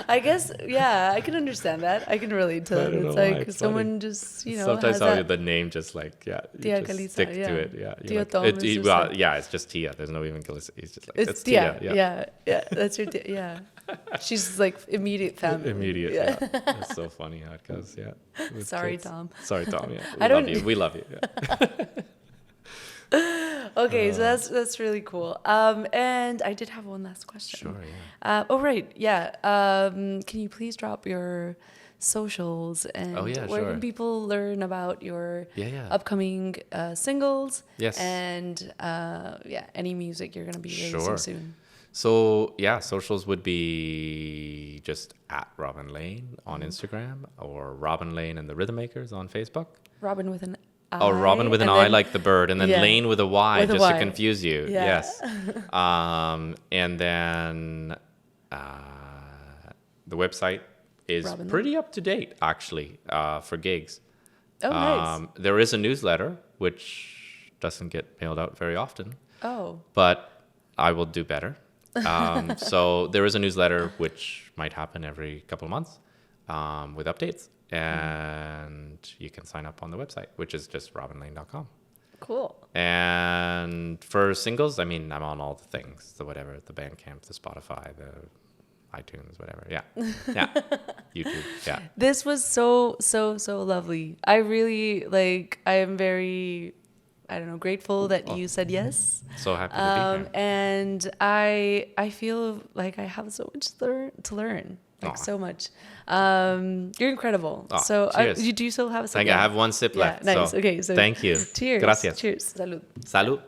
I guess, yeah, I can understand that. I can relate to I that. don't It's know why, like it's someone just, Sometimes has that. the name just like, you Tia just Calissa, stick yeah. to it. Yeah. Tia Like, Tom is just like- yeah, it's just Tia. There's no even Calissa. He's just like, It's Tia. Tia. Yeah. That's your Tia. Yeah. She's like immediate family. Immediate. Yeah. Yeah. It's so funny how it goes. Yeah. With Sorry, kids. Tom. Sorry, Tom. Yeah. I don't- We love you. Yeah. Okay, so that's really cool. And I did have one last question. Sure. Yeah. Right. Yeah. Can you please drop your socials and where sure. can people learn about your Yeah. upcoming singles? Yes. And any music you're gonna be releasing Sure. soon. So yeah, socials would be just at Robin Layne on Instagram or Robin Layne and the Rhythm Makers on Facebook. Robin with an I. Oh, Robin with an and I then- like the bird, and then Yeah. Layne with a Y With a just to Y. confuse you. Yeah. Yes. And then the website is Robin Layne. pretty up to date actually for gigs. Oh, nice. There is a newsletter which doesn't get mailed out very often, Oh. but I will do better. So there is a newsletter which might happen every couple of months with updates, and you can sign up on the website, which is just robinlayne.com. Cool. And for singles, I mean, I'm on all the things, the whatever, the Bandcamp, the Spotify, the iTunes, whatever. Yeah. Yeah. YouTube. Yeah. This was so lovely. I really I am very, I don't know, grateful that you said yes. So happy to be here. And I feel like I have so much to learn. Like Aw. so much. You're incredible. Aw, So cheers. do you still have a I have one sip left. Nice. So Okay. So thank you. Cheers. Gracias. Cheers. Salud. Salud.